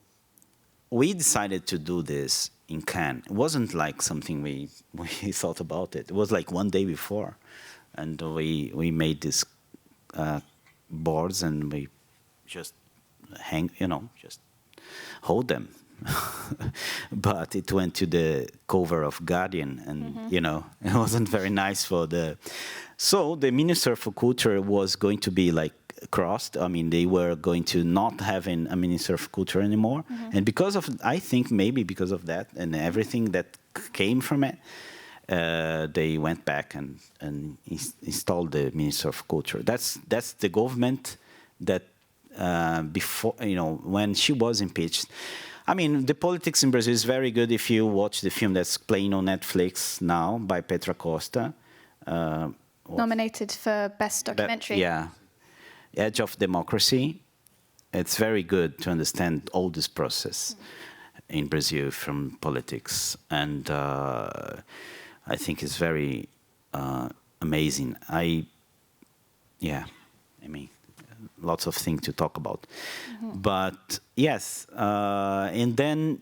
we decided to do this in Cannes. It wasn't like something we thought about it. It was like one day before, and we made these boards, and we just just hold them. But it went to the cover of Guardian, and you know, it wasn't very nice for the. So the Minister for Culture was going to be like crossed. I mean, they were going to not have a Minister of Culture anymore, and because of, I think maybe because of that and everything that came from it, they went back and installed the Minister of Culture. That's the government that before, you know, when she was impeached. I mean, the politics in Brazil is very good if you watch the film that's playing on Netflix now by Petra Costa. Nominated for Best Documentary. Yeah. Edge of Democracy. It's very good to understand all this process in Brazil from politics. And I think it's very amazing. I mean, lots of things to talk about. But yes, and then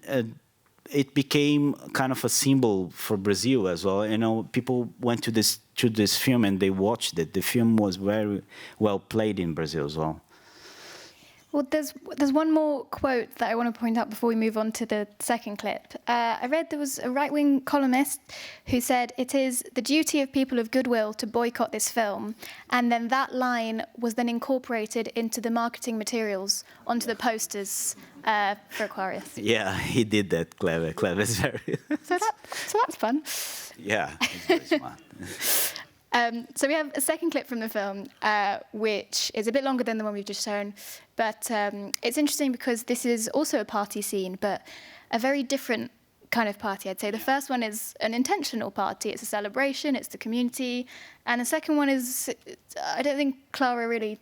it became kind of a symbol for Brazil as well. You know, people went to this film and they watched it. The film was very well played in Brazil as well. Well, there's one more quote that I want to point out before we move on to the second clip. I read there was a right-wing columnist who said, "It is the duty of people of goodwill to boycott this film," and then that line was then incorporated into the marketing materials onto the posters for Aquarius. Yeah, he did that. Clever is very. So that's fun. Yeah, it's very smart. So we have a second clip from the film, which is a bit longer than the one we've just shown, but it's interesting because this is also a party scene, but a very different kind of party, I'd say. The first one is an intentional party. It's a celebration, it's the community. And the second one is, I don't think Clara really,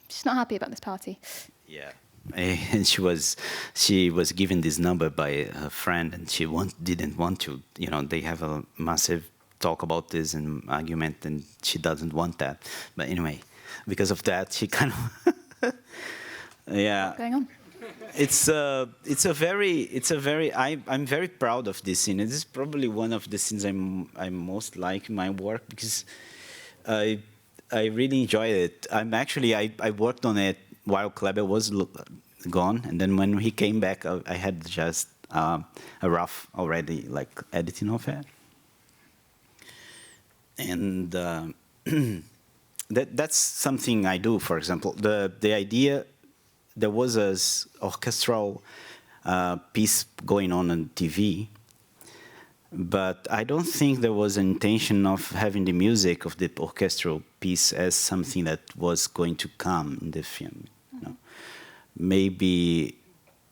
she's not happy about this party. Yeah. And she was given this number by her friend, and she didn't want to. They have a massive talk about this and argument, and she doesn't want that. But anyway, because of that, she kind of yeah. What's going on? I'm very proud of this scene. This is probably one of the scenes I most like in my work, because I really enjoy it. I worked on it while Kleber was gone, and then when he came back, I had just a rough already, like, editing of it. And that's something I do. For example, the idea, there was an orchestral piece going on TV, but I don't think there was an intention of having the music of the orchestral piece as something that was going to come in the film. Maybe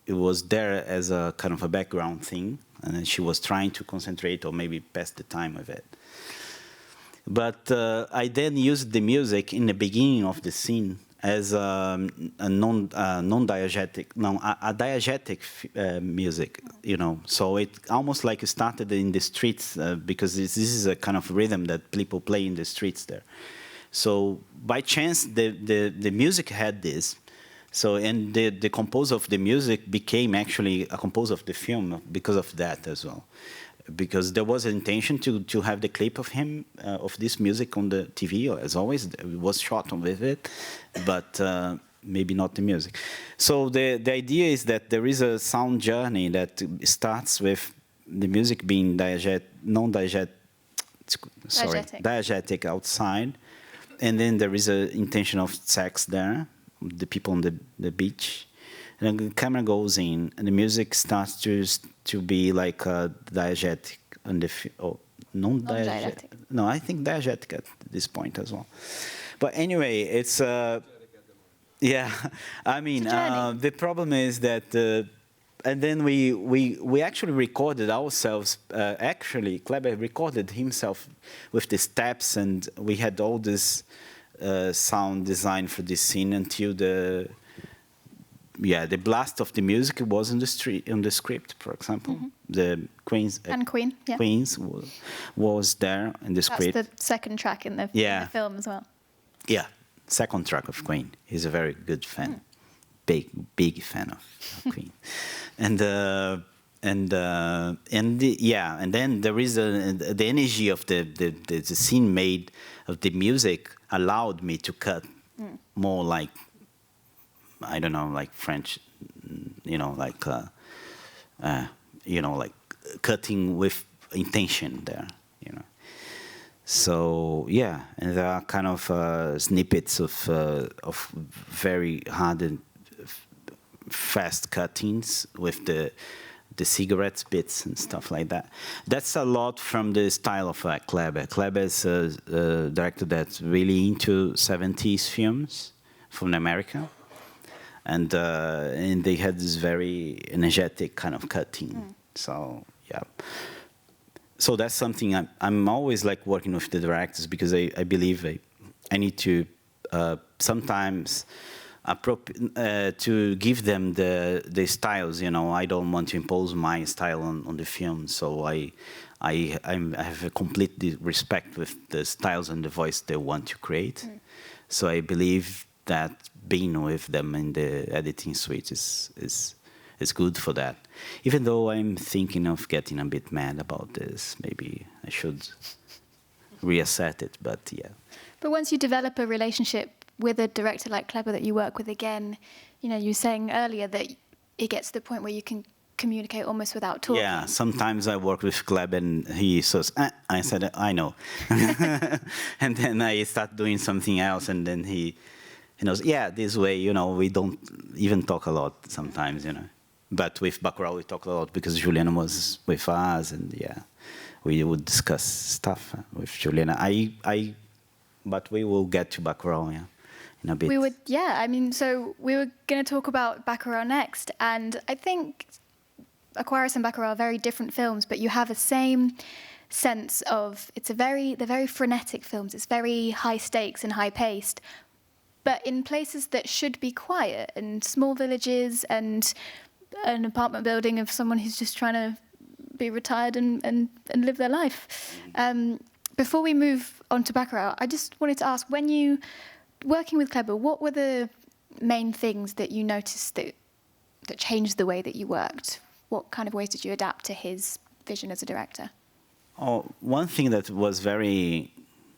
it was there as a kind of a background thing, and then she was trying to concentrate or maybe pass the time with it. But I then used the music in the beginning of the scene as a diegetic music, So it almost like started in the streets, because this is a kind of rhythm that people play in the streets there. So by chance, the music had this. So, and the composer of the music became actually a composer of the film because of that as well. Because there was an intention to have the clip of him, of this music on the TV, as always. It was shot with it, but maybe not the music. So the idea is that there is a sound journey that starts with the music being diegetic outside, and then there is an intention of sex there, the people on the beach. And then the camera goes in, and the music starts to be like a diegetic, non-diegetic. No, I think diegetic at this point as well. But anyway, it's yeah. I mean, the problem is that, and then we actually recorded ourselves. Actually, Kleber recorded himself with the steps, and we had all this sound design for this scene until the blast of the music was on the script, for example. Mm-hmm. The Queen's Queens was there in the script. That's the second track in the film as well. Yeah, second track of Queen. He's a very good fan, big fan of Queen, and then there is the energy of the scene made of the music allowed me to cut more like, I don't know, like French, like cutting with intention there, So yeah, and there are kind of snippets of very hard and fast cuttings with the cigarette bits and stuff like that. That's a lot from the style of Kleber. Kleber is a director that's really into 70s films from America. And they had this very energetic kind of cutting. So yeah. So that's something I'm always like working with the directors, because I believe I need to sometimes to give them the styles. I don't want to impose my style on the film. So I have a complete respect with the styles and the voice they want to create. So I believe that being with them in the editing suite is good for that. Even though I'm thinking of getting a bit mad about this, maybe I should reassess it, but yeah. But once you develop a relationship with a director like Kleber that you work with again, you were saying earlier that it gets to the point where you can communicate almost without talking. Yeah, sometimes I work with Kleber and he says, I said, I know. And then I start doing something else, and then he knows, this way, we don't even talk a lot sometimes, But with Bacurau, we talk a lot because Juliana was with us, and we would discuss stuff with Juliana. but we will get to Bacurau, in a bit. We would, yeah. I mean, so we were going to talk about Bacurau next, and I think Aquarius and Bacurau are very different films, but you have the same sense of they're very frenetic films. It's very high stakes and high paced, but in places that should be quiet, and small villages, and an apartment building of someone who's just trying to be retired and live their life. Before we move on to Bacurau, I just wanted to ask, when you working with Kleber, what were the main things that you noticed that changed the way that you worked? What kind of ways did you adapt to his vision as a director? Oh, one thing that was very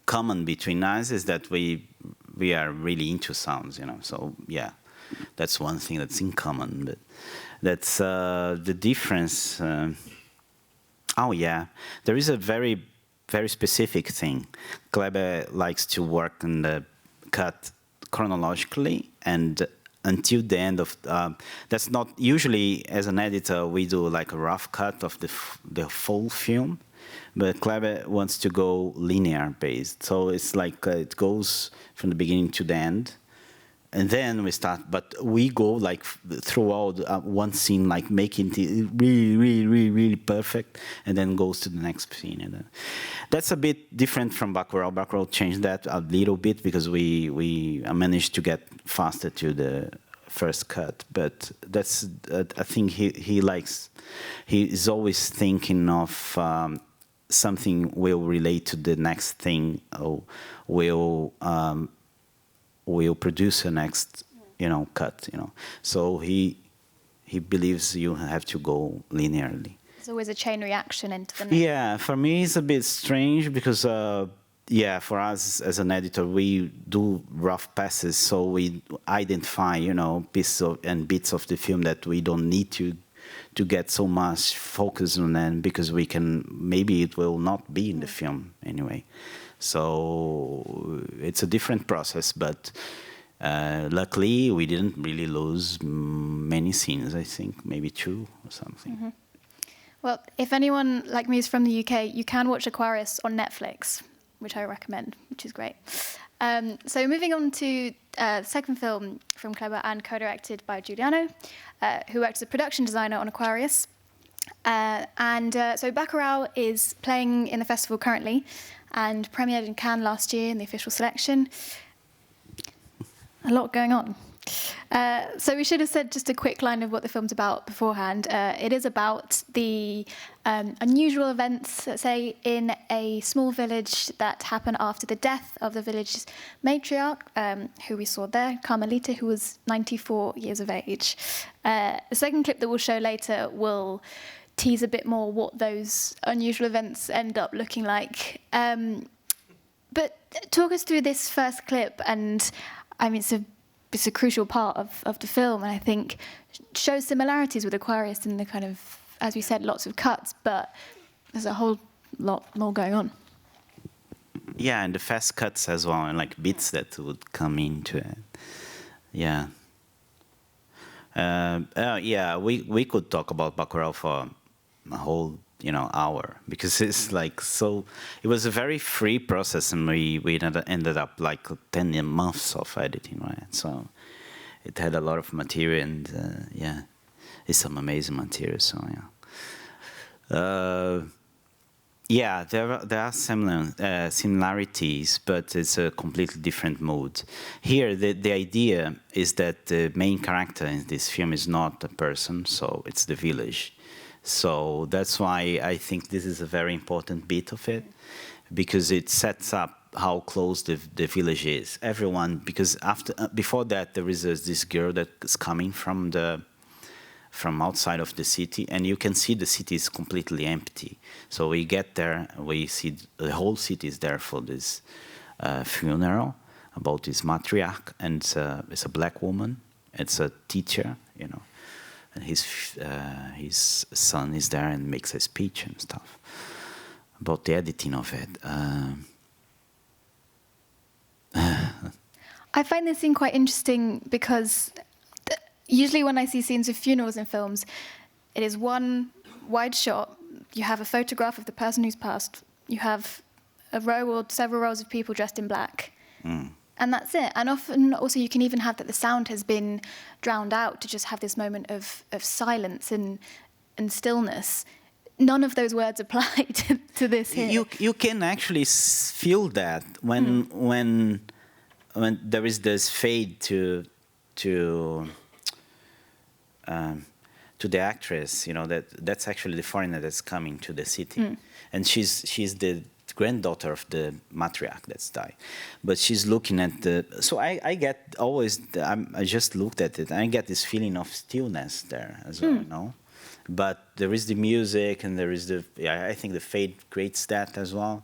common between us is that we are really into sounds, So yeah, that's one thing that's in common. But that's the difference. There is a very, very specific thing. Kleber likes to work on the cut chronologically and until the end of. That's not usually, as an editor, we do like a rough cut of the full film. But Kleber wants to go linear based, so it's like it goes from the beginning to the end, and then we start. But we go like throughout one scene, like making it really, really, really, really perfect, and then goes to the next scene. And that's a bit different from Bacurau. Bacurau changed that a little bit because we managed to get faster to the first cut. But that's I think he likes. He is always thinking of. Something will relate to the next thing, or will produce a next, cut, So he believes you have to go linearly. There's always a chain reaction into the next. Yeah, for me it's a bit strange because, for us as an editor, we do rough passes, so we identify, pieces and bits of the film that we don't need to get so much focus on them because maybe it will not be in the film anyway. So it's a different process, but luckily we didn't really lose many scenes, I think, maybe 2 or something. Mm-hmm. Well, if anyone like me is from the UK, you can watch Aquarius on Netflix, which I recommend, which is great. So moving on to the second film from Kleber and co-directed by Giuliano, who worked as a production designer on Aquarius. So Bacurau is playing in the festival currently and premiered in Cannes last year in the official selection. A lot going on. So we should have said just a quick line of what the film's about beforehand. It is about the unusual events, let's say, in a small village that happened after the death of the village's matriarch, who we saw there, Carmelita, who was 94 years of age. The second clip that we'll show later will tease a bit more what those unusual events end up looking like. But talk us through this first clip, and I mean, it's a crucial part of the film, and I think shows similarities with Aquarius in the kind of, as we said, lots of cuts, but there's a whole lot more going on. Yeah, and the fast cuts as well, and like bits that would come into it. Yeah. We could talk about Bacurau for a whole hour, because it's like so. It was a very free process, and we ended up like 10 months of editing, right? So it had a lot of material, and it's some amazing material. So there are similarities, but it's a completely different mood. Here, the idea is that the main character in this film is not a person, so it's the village. So that's why I think this is a very important bit of it, because it sets up how close the village is. Everyone, because before that there is this girl that is coming from outside of the city, and you can see the city is completely empty. So we get there, we see the whole city is there for this funeral about this matriarch, and it's a black woman. It's a teacher, and his son is there and makes a speech and stuff about the editing of it. I find this scene quite interesting because usually when I see scenes of funerals in films, it is one wide shot. You have a photograph of the person who's passed. You have a row or several rows of people dressed in black. And that's it. And often also you can even have that the sound has been drowned out to just have this moment of silence and stillness. None of those words apply to this here. You can actually feel that when there is this fade to the actress, you know, that's actually the foreigner that's coming to the city, and she's the granddaughter of the matriarch that's died, but she's looking at the. So I get always. I just looked at it, and I get this feeling of stillness there as well, you know. But there is the music, and there is the. I think the fade creates that as well,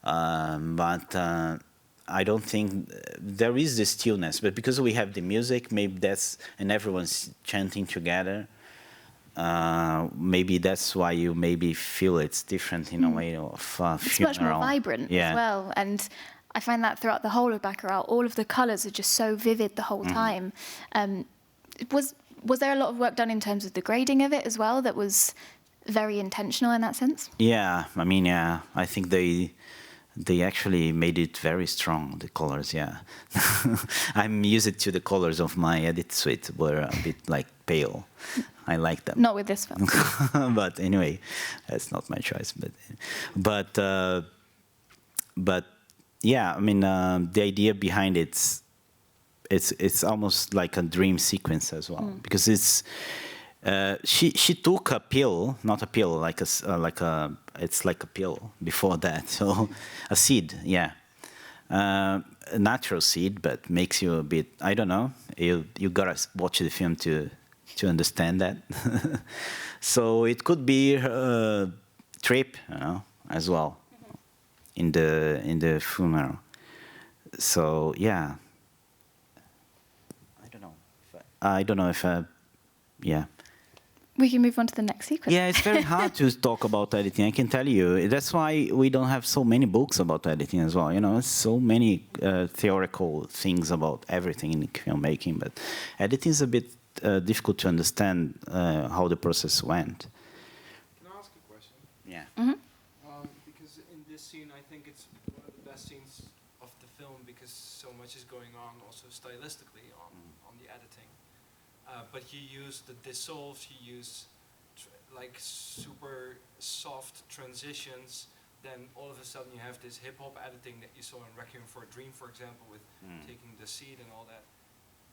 but. I don't think there is the stillness, but because we have the music, maybe that's, and everyone's chanting together, maybe that's why you maybe feel it's different in a way of funeral. It's much more vibrant as well, and I find that throughout the whole of Bacurau, all of the colours are just so vivid the whole time. Was there a lot of work done in terms of the grading of it as well that was very intentional in that sense? Yeah, I mean, yeah, I think they actually made it very strong, the colors, yeah. I'm used to the colors of my edit suite, were a bit like pale. I like them. Not with this film. But anyway, that's not my choice. But yeah, I mean, the idea behind it's almost like a dream sequence as well, because it's she took a pill, not a pill, it's like a pill before that. So a seed, yeah, a natural seed, but makes you a bit. I don't know. You gotta watch the film to understand that. So it could be a trip, you know, as well, in the funeral. So yeah, I don't know if yeah. We can move on to the next sequence. Yeah, it's very hard to talk about editing, I can tell you. That's why we don't have so many books about editing as well. You know, so many theoretical things about everything in filmmaking, but editing is a bit difficult to understand how the process went. Can I ask a question? Yeah. Because in this scene, I think it's one of the best scenes of the film because so much is going on also stylistically on the editing. But you use the dissolves, you use like super soft transitions, then all of a sudden you have this hip-hop editing that you saw in Requiem for a Dream, for example, with taking the seed and all that.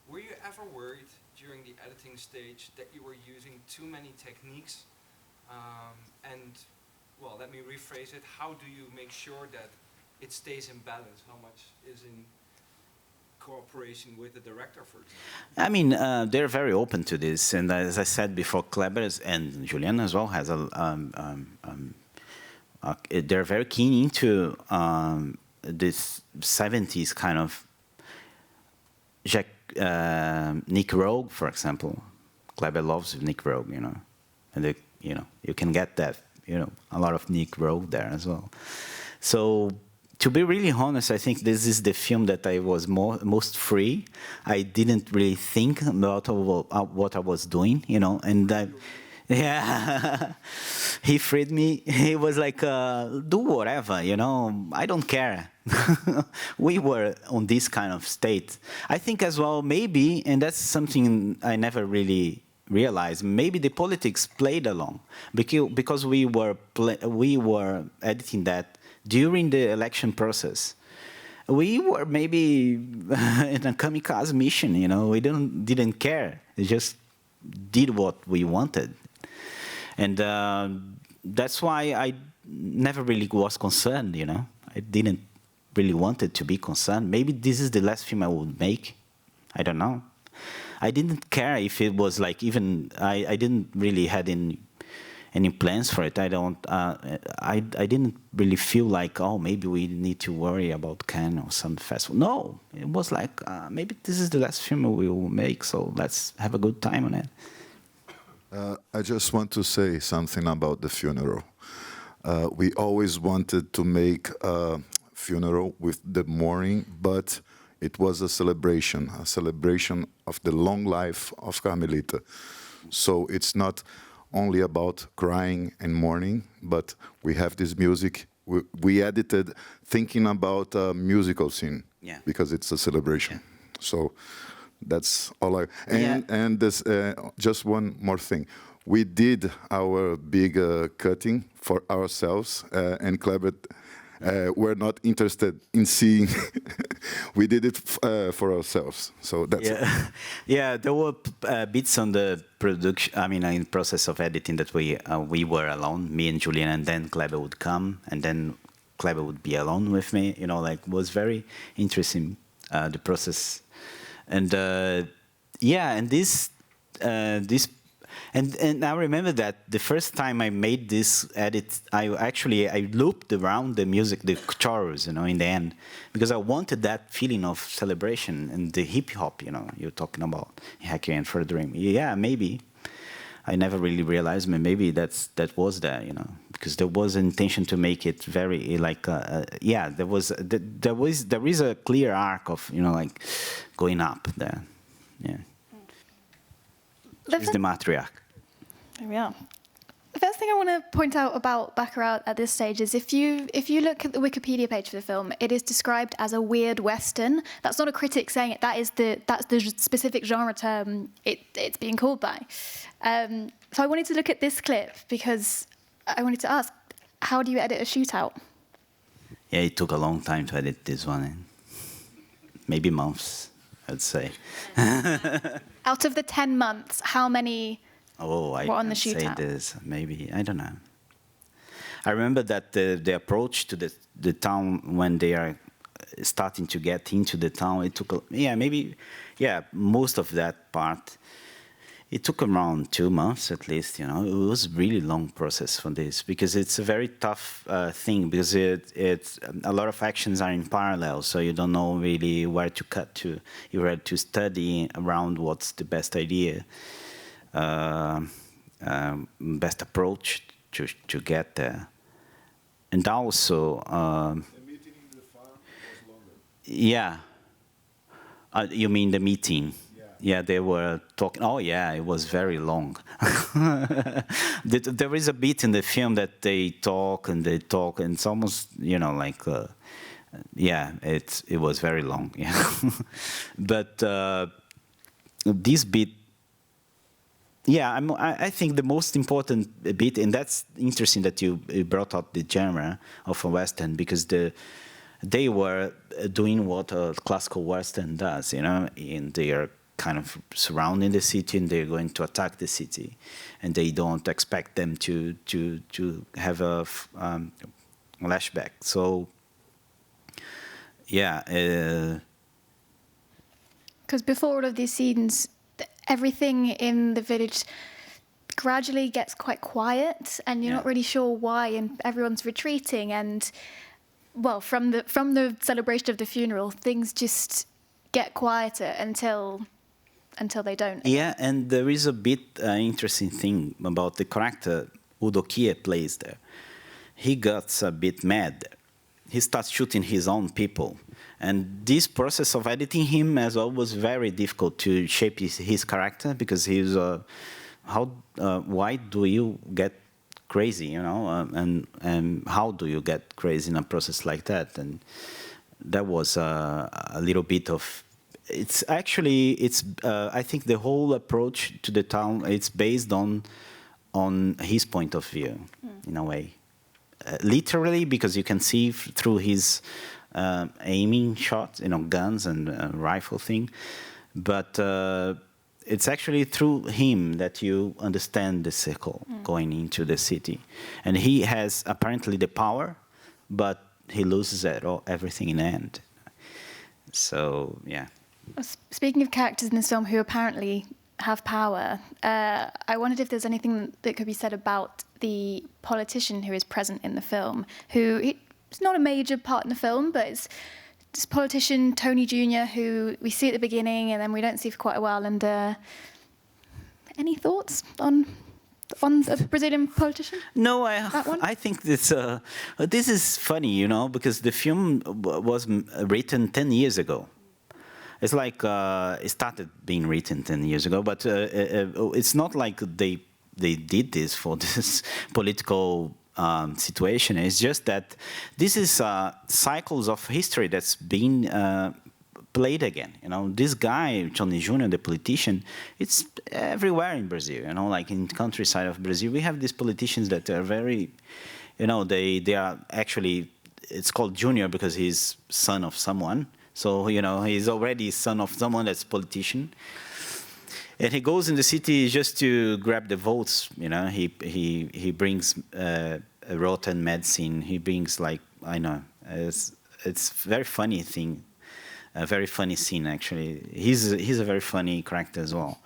Were you ever worried during the editing stage that you were using too many techniques? And, well, let me rephrase it. How do you make sure that it stays in balance? How much is in cooperation with the director, for example? I mean, they're very open to this, and as I said before, Kleber and Julian as well has they're very keen into this 70s kind of Nick Rogue, for example. Kleber loves Nick Rogue, you know, and you can get that, you know, a lot of Nick Rogue there as well. So. To be really honest, I think this is the film that I was most free. I didn't really think about what I was doing, you know, and yeah, he freed me. He was like, do whatever, you know, I don't care. We were on this kind of state. I think as well, maybe, and that's something I never really realized, maybe the politics played along, because we were editing that during the election process. We were maybe in a kamikaze mission, you know. We didn't care. We just did what we wanted, and that's why I never really was concerned, you know. I didn't really wanted to be concerned. Maybe this is the last film I would make. I don't know. I didn't care if it was like even I didn't really had any plans for it. I didn't really feel like, oh, maybe we need to worry about Cannes or some festival. No, it was like, maybe this is the last film we will make, so let's have a good time on it. I just want to say something about the funeral. We always wanted to make a funeral with the mourning, but it was a celebration of the long life of Carmelita. So it's not only about crying and mourning, but we have this music we edited thinking about a musical scene, Yeah. because it's a celebration. Yeah. So that's all I. Yeah. And this, just one more thing. We did our big cutting for ourselves, and Kleber were not interested in seeing. We did it for ourselves. So that's it. Yeah, there were bits on the production. I mean, in the process of editing that we were alone, me and Julian, and then Kleber would come, and then Kleber would be alone with me. You know, like, was very interesting, the process, and yeah, and this. And I remember that the first time I made this edit, I looped around the music, the chorus, you know, in the end, because I wanted that feeling of celebration and the hip hop, you know, you're talking about Hacky and For a Dream. Yeah, maybe. I never really realized, maybe that was there, you know, because there was an intention to make it very like, yeah, there is a clear arc of, you know, like going up there, yeah. She's the matriarch. There we are. The first thing I want to point out about Bacurau at this stage is if you look at the Wikipedia page for the film, it is described as a weird Western. That's not a critic saying it. That's the specific genre term it's being called by. So I wanted to look at this clip because I wanted to ask, how do you edit a shootout? Yeah, it took a long time to edit this one. Maybe months, I'd say. Out of the 10 months, how many were on the say shootout? this. Maybe, I don't know. I remember that the approach to the town when they are starting to get into the town, it took, most of that part. It took around 2 months at least, you know. It was a really long process for this because it's a very tough thing because it's a lot of actions are in parallel, so you don't know really where to cut to. You have to study around what's the best idea, best approach to get there. And also... the meeting in the farm was longer. Yeah. You mean the meeting? Yeah, they were talking. Oh, yeah, it was very long. There is a bit in the film that they talk, and it's almost, you know, like, yeah, it was very long. Yeah, but this bit, yeah, I think the most important bit, and that's interesting that you brought up the genre of a Western because they were doing what a classical Western does, you know, and they are kind of surrounding the city and they're going to attack the city, and they don't expect them to have a flashback. So, yeah. Because before all of these scenes, everything in the village gradually gets quite quiet, and you're not really sure why, and everyone's retreating. And well, from the celebration of the funeral, things just get quieter until they don't. Yeah, and there is a bit interesting thing about the character Udo Kier plays there. He gets a bit mad. He starts shooting his own people. And this process of editing him as well was very difficult to shape his character because he's, why do you get crazy, you know? And how do you get crazy in a process like that? And that was a little bit of... It's actually, I think the whole approach to the town, it's based on his point of view, in a way. Literally, because you can see through his aiming shots, you know, guns and rifle thing. But it's actually through him that you understand the circle going into the city. And he has apparently the power, but he loses everything in the end. So, yeah. Speaking of characters in this film who apparently have power, I wondered if there's anything that could be said about the politician who is present in the film, it's not a major part in the film, but it's this politician, Tony Jr., who we see at the beginning and then we don't see for quite a while. And any thoughts on a Brazilian politician? No, I think this is funny, you know, because the film was written 10 years ago. It's like it started being written 10 years ago, but it's not like they did this for this political situation. It's just that this is cycles of history that's been played again. This guy, Tony Jr., the politician, it's everywhere in Brazil. Like in countryside of Brazil, we have these politicians that are very, they are actually, it's called Junior because he's son of someone. So, he's already son of someone that's politician. And he goes in the city just to grab the votes. He brings rotten medicine. He brings it's very funny thing, a very funny scene actually. He's a very funny character as well.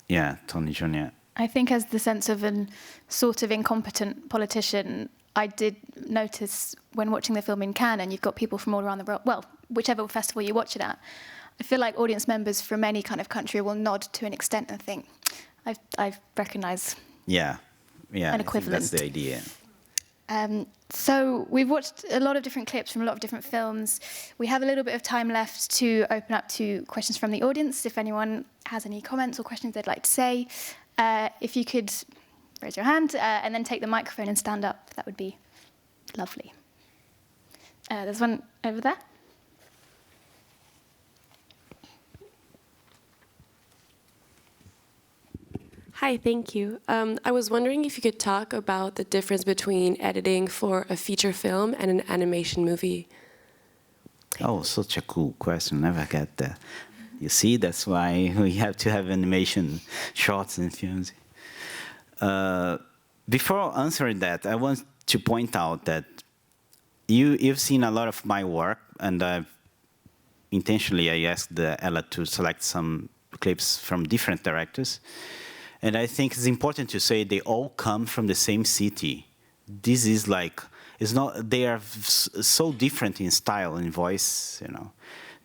Yeah, Tony Jr. I think as the sense of an sort of incompetent politician, I did notice when watching the film in Cannes, and you've got people from all around the world, well, whichever festival you watch it at, I feel like audience members from any kind of country will nod to an extent and think, I recognise an equivalent. That's the idea. So we've watched a lot of different clips from a lot of different films. We have a little bit of time left to open up to questions from the audience. If anyone has any comments or questions they'd like to say, if you could raise your hand and then take the microphone and stand up, that would be lovely. There's one over there. Hi, thank you. I was wondering if you could talk about the difference between editing for a feature film and an animation movie. Oh, such a cool question. Never get that. You see, that's why we have to have animation shots in films. Before answering that, I want to point out that you've seen a lot of my work, and intentionally I asked Ella to select some clips from different directors. And I think it's important to say they all come from the same city. This is they are so different in style and voice,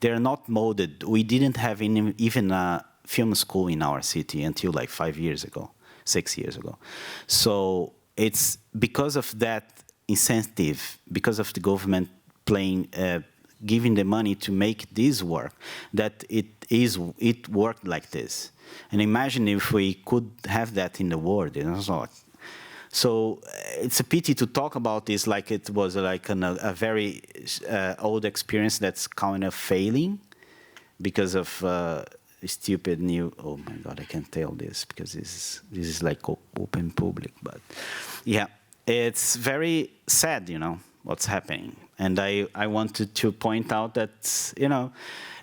They're not molded. We didn't have even a film school in our city until 6 years ago. So it's because of that incentive, because of the government giving the money to make this work, that it worked like this. And imagine if we could have that in the world. So it's a pity to talk about this like it was a very old experience that's kind of failing because of stupid new. Oh my God, I can't tell this because this is like open public. But yeah, it's very sad, what's happening. And I wanted to point out that,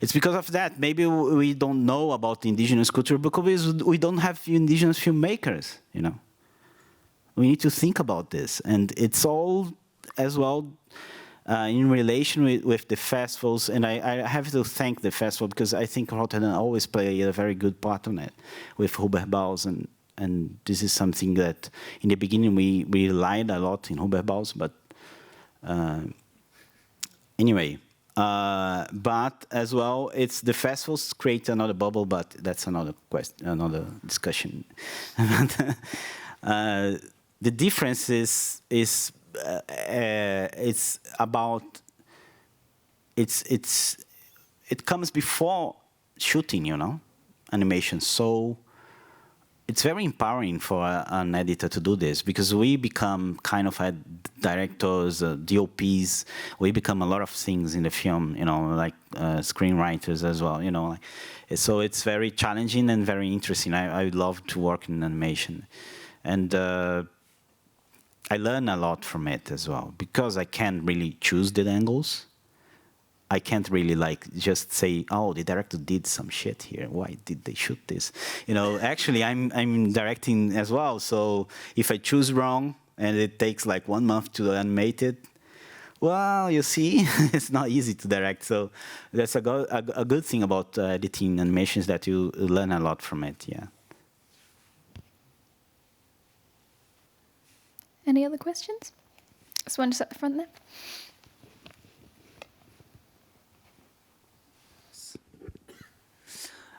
it's because of that. Maybe we don't know about the indigenous culture because we don't have indigenous filmmakers, We need to think about this. And it's all, as well, in relation with the festivals. And I have to thank the festival because I think Rotterdam always play a very good part on it with Huberbaus. And this is something that, in the beginning, we relied a lot in Huberbaus, but anyway, but as well, it's the festivals create another bubble, but that's another question, another discussion. The difference is it's about it comes before shooting, animation. So it's very empowering for an editor to do this because we become kind of directors, DOPs. We become a lot of things in the film, like screenwriters as well, So it's very challenging and very interesting. I love to work in animation. And I learn a lot from it as well because I can't really choose the angles. I can't really just say, oh, the director did some shit here. Why did they shoot this? Actually, I'm directing as well. So if I choose wrong and it takes 1 month to animate it, well, you see, it's not easy to direct. So that's a good thing about editing animations that you learn a lot from it. Yeah. Any other questions? There's one just at the front there.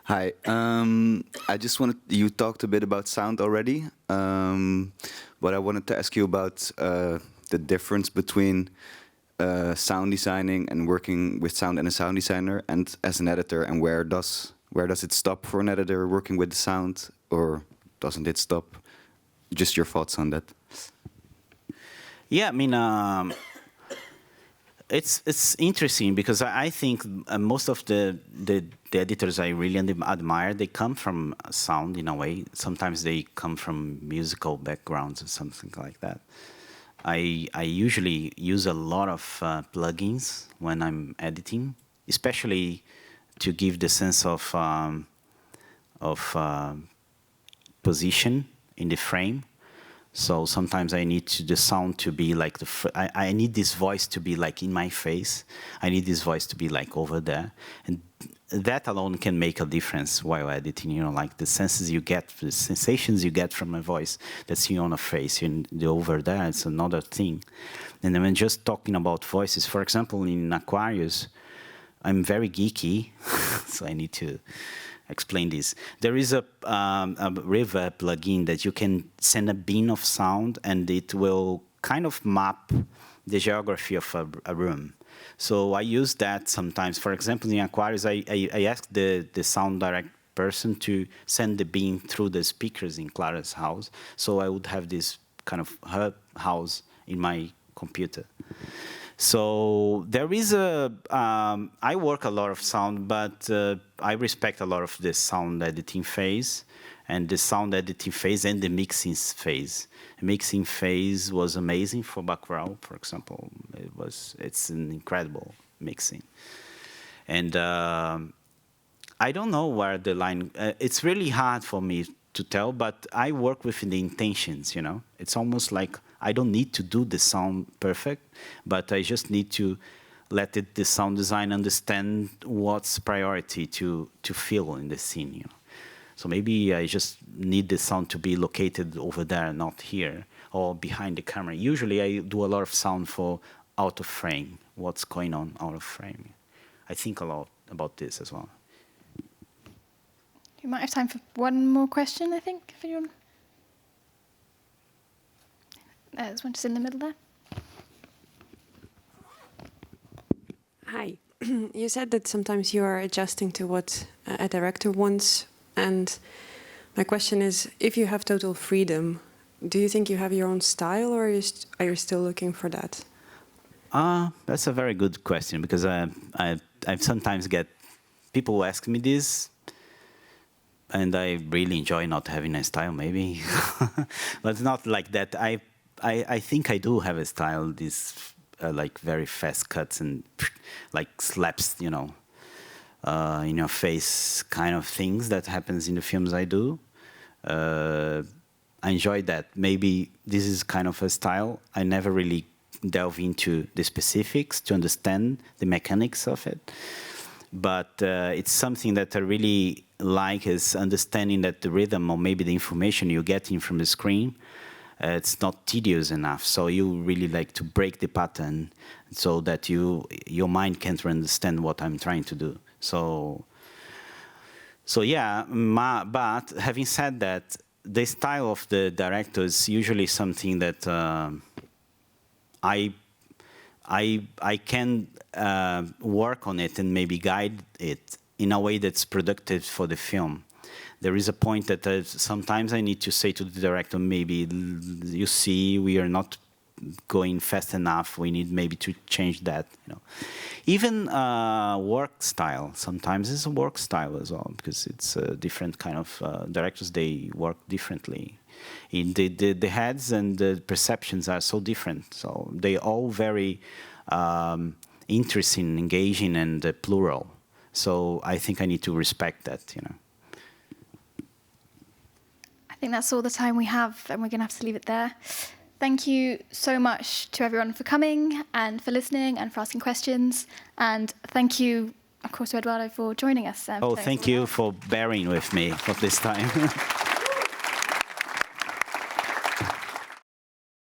Hi. I just you talked a bit about sound already, but I wanted to ask you about the difference between sound designing and working with sound and a sound designer and as an editor, and where does it stop for an editor working with the sound, or doesn't it stop? just your thoughts on that. Yeah, I mean, it's interesting because I think most of the editors I really admire, they come from sound in a way. Sometimes they come from musical backgrounds or something like that. I usually use a lot of plugins when I'm editing, especially to give the sense of position in the frame. So sometimes I need the sound to be like I need this voice to be like in my face. I need this voice to be like over there, and that alone can make a difference while editing. You know, like the senses you get, the sensations you get from my voice. That's you on a face, and the over there, it's another thing. And then when just talking about voices, for example, in Aquarius, I'm very geeky, so I need to explain this. There is a reverb plugin that you can send a beam of sound, and it will kind of map the geography of a room. So I use that sometimes. For example, in Aquarius, I ask the sound direct person to send the beam through the speakers in Clara's house. So I would have this kind of her house in my computer. So there is I work a lot of sound, but I respect a lot of the sound editing phase, and the sound editing phase and the mixing phase. The mixing phase was amazing for Bacurau, for example. It's an incredible mixing. And I don't know where the line, it's really hard for me to tell, but I work with the intentions, you know. It's almost like I don't need to do the sound perfect, but I just need to let the sound design understand what's priority to feel in the scene, you know. So maybe I just need the sound to be located over there, not here, or behind the camera. Usually I do a lot of sound for out of frame, what's going on out of frame. I think a lot about this as well. You might have time for one more question, I think, if anyone. There's one just in the middle there. Hi. You said that sometimes you are adjusting to what a director wants. And my question is, if you have total freedom, do you think you have your own style, or are you still looking for that? That's a very good question, because I sometimes get people who ask me this, and I really enjoy not having a style, maybe. But it's not like that. I think I do have a style, these like very fast cuts and like slaps, you know, in your face kind of things that happens in the films I do. I enjoy that. Maybe this is kind of a style. I never really delve into the specifics to understand the mechanics of it. But it's something that I really like, is understanding that the rhythm or maybe the information you're getting from the screen, it's not tedious enough. So you really like to break the pattern so that your mind can't understand what I'm trying to do. So yeah, but having said that, the style of the director is usually something that I can work on it and maybe guide it in a way that's productive for the film. There is a point that sometimes I need to say to the director, maybe, you see, we are not going fast enough. We need maybe to change that. You know, even work style sometimes is a work style as well, because it's a different kind of directors. They work differently. In the heads and the perceptions are so different. So they all very interesting, engaging, and plural. So I think I need to respect that. You know. I think that's all the time we have, and we're going to have to leave it there. Thank you so much to everyone for coming and for listening and for asking questions. And thank you, of course, to Eduardo for joining us. Oh, thank you for bearing with me for this time.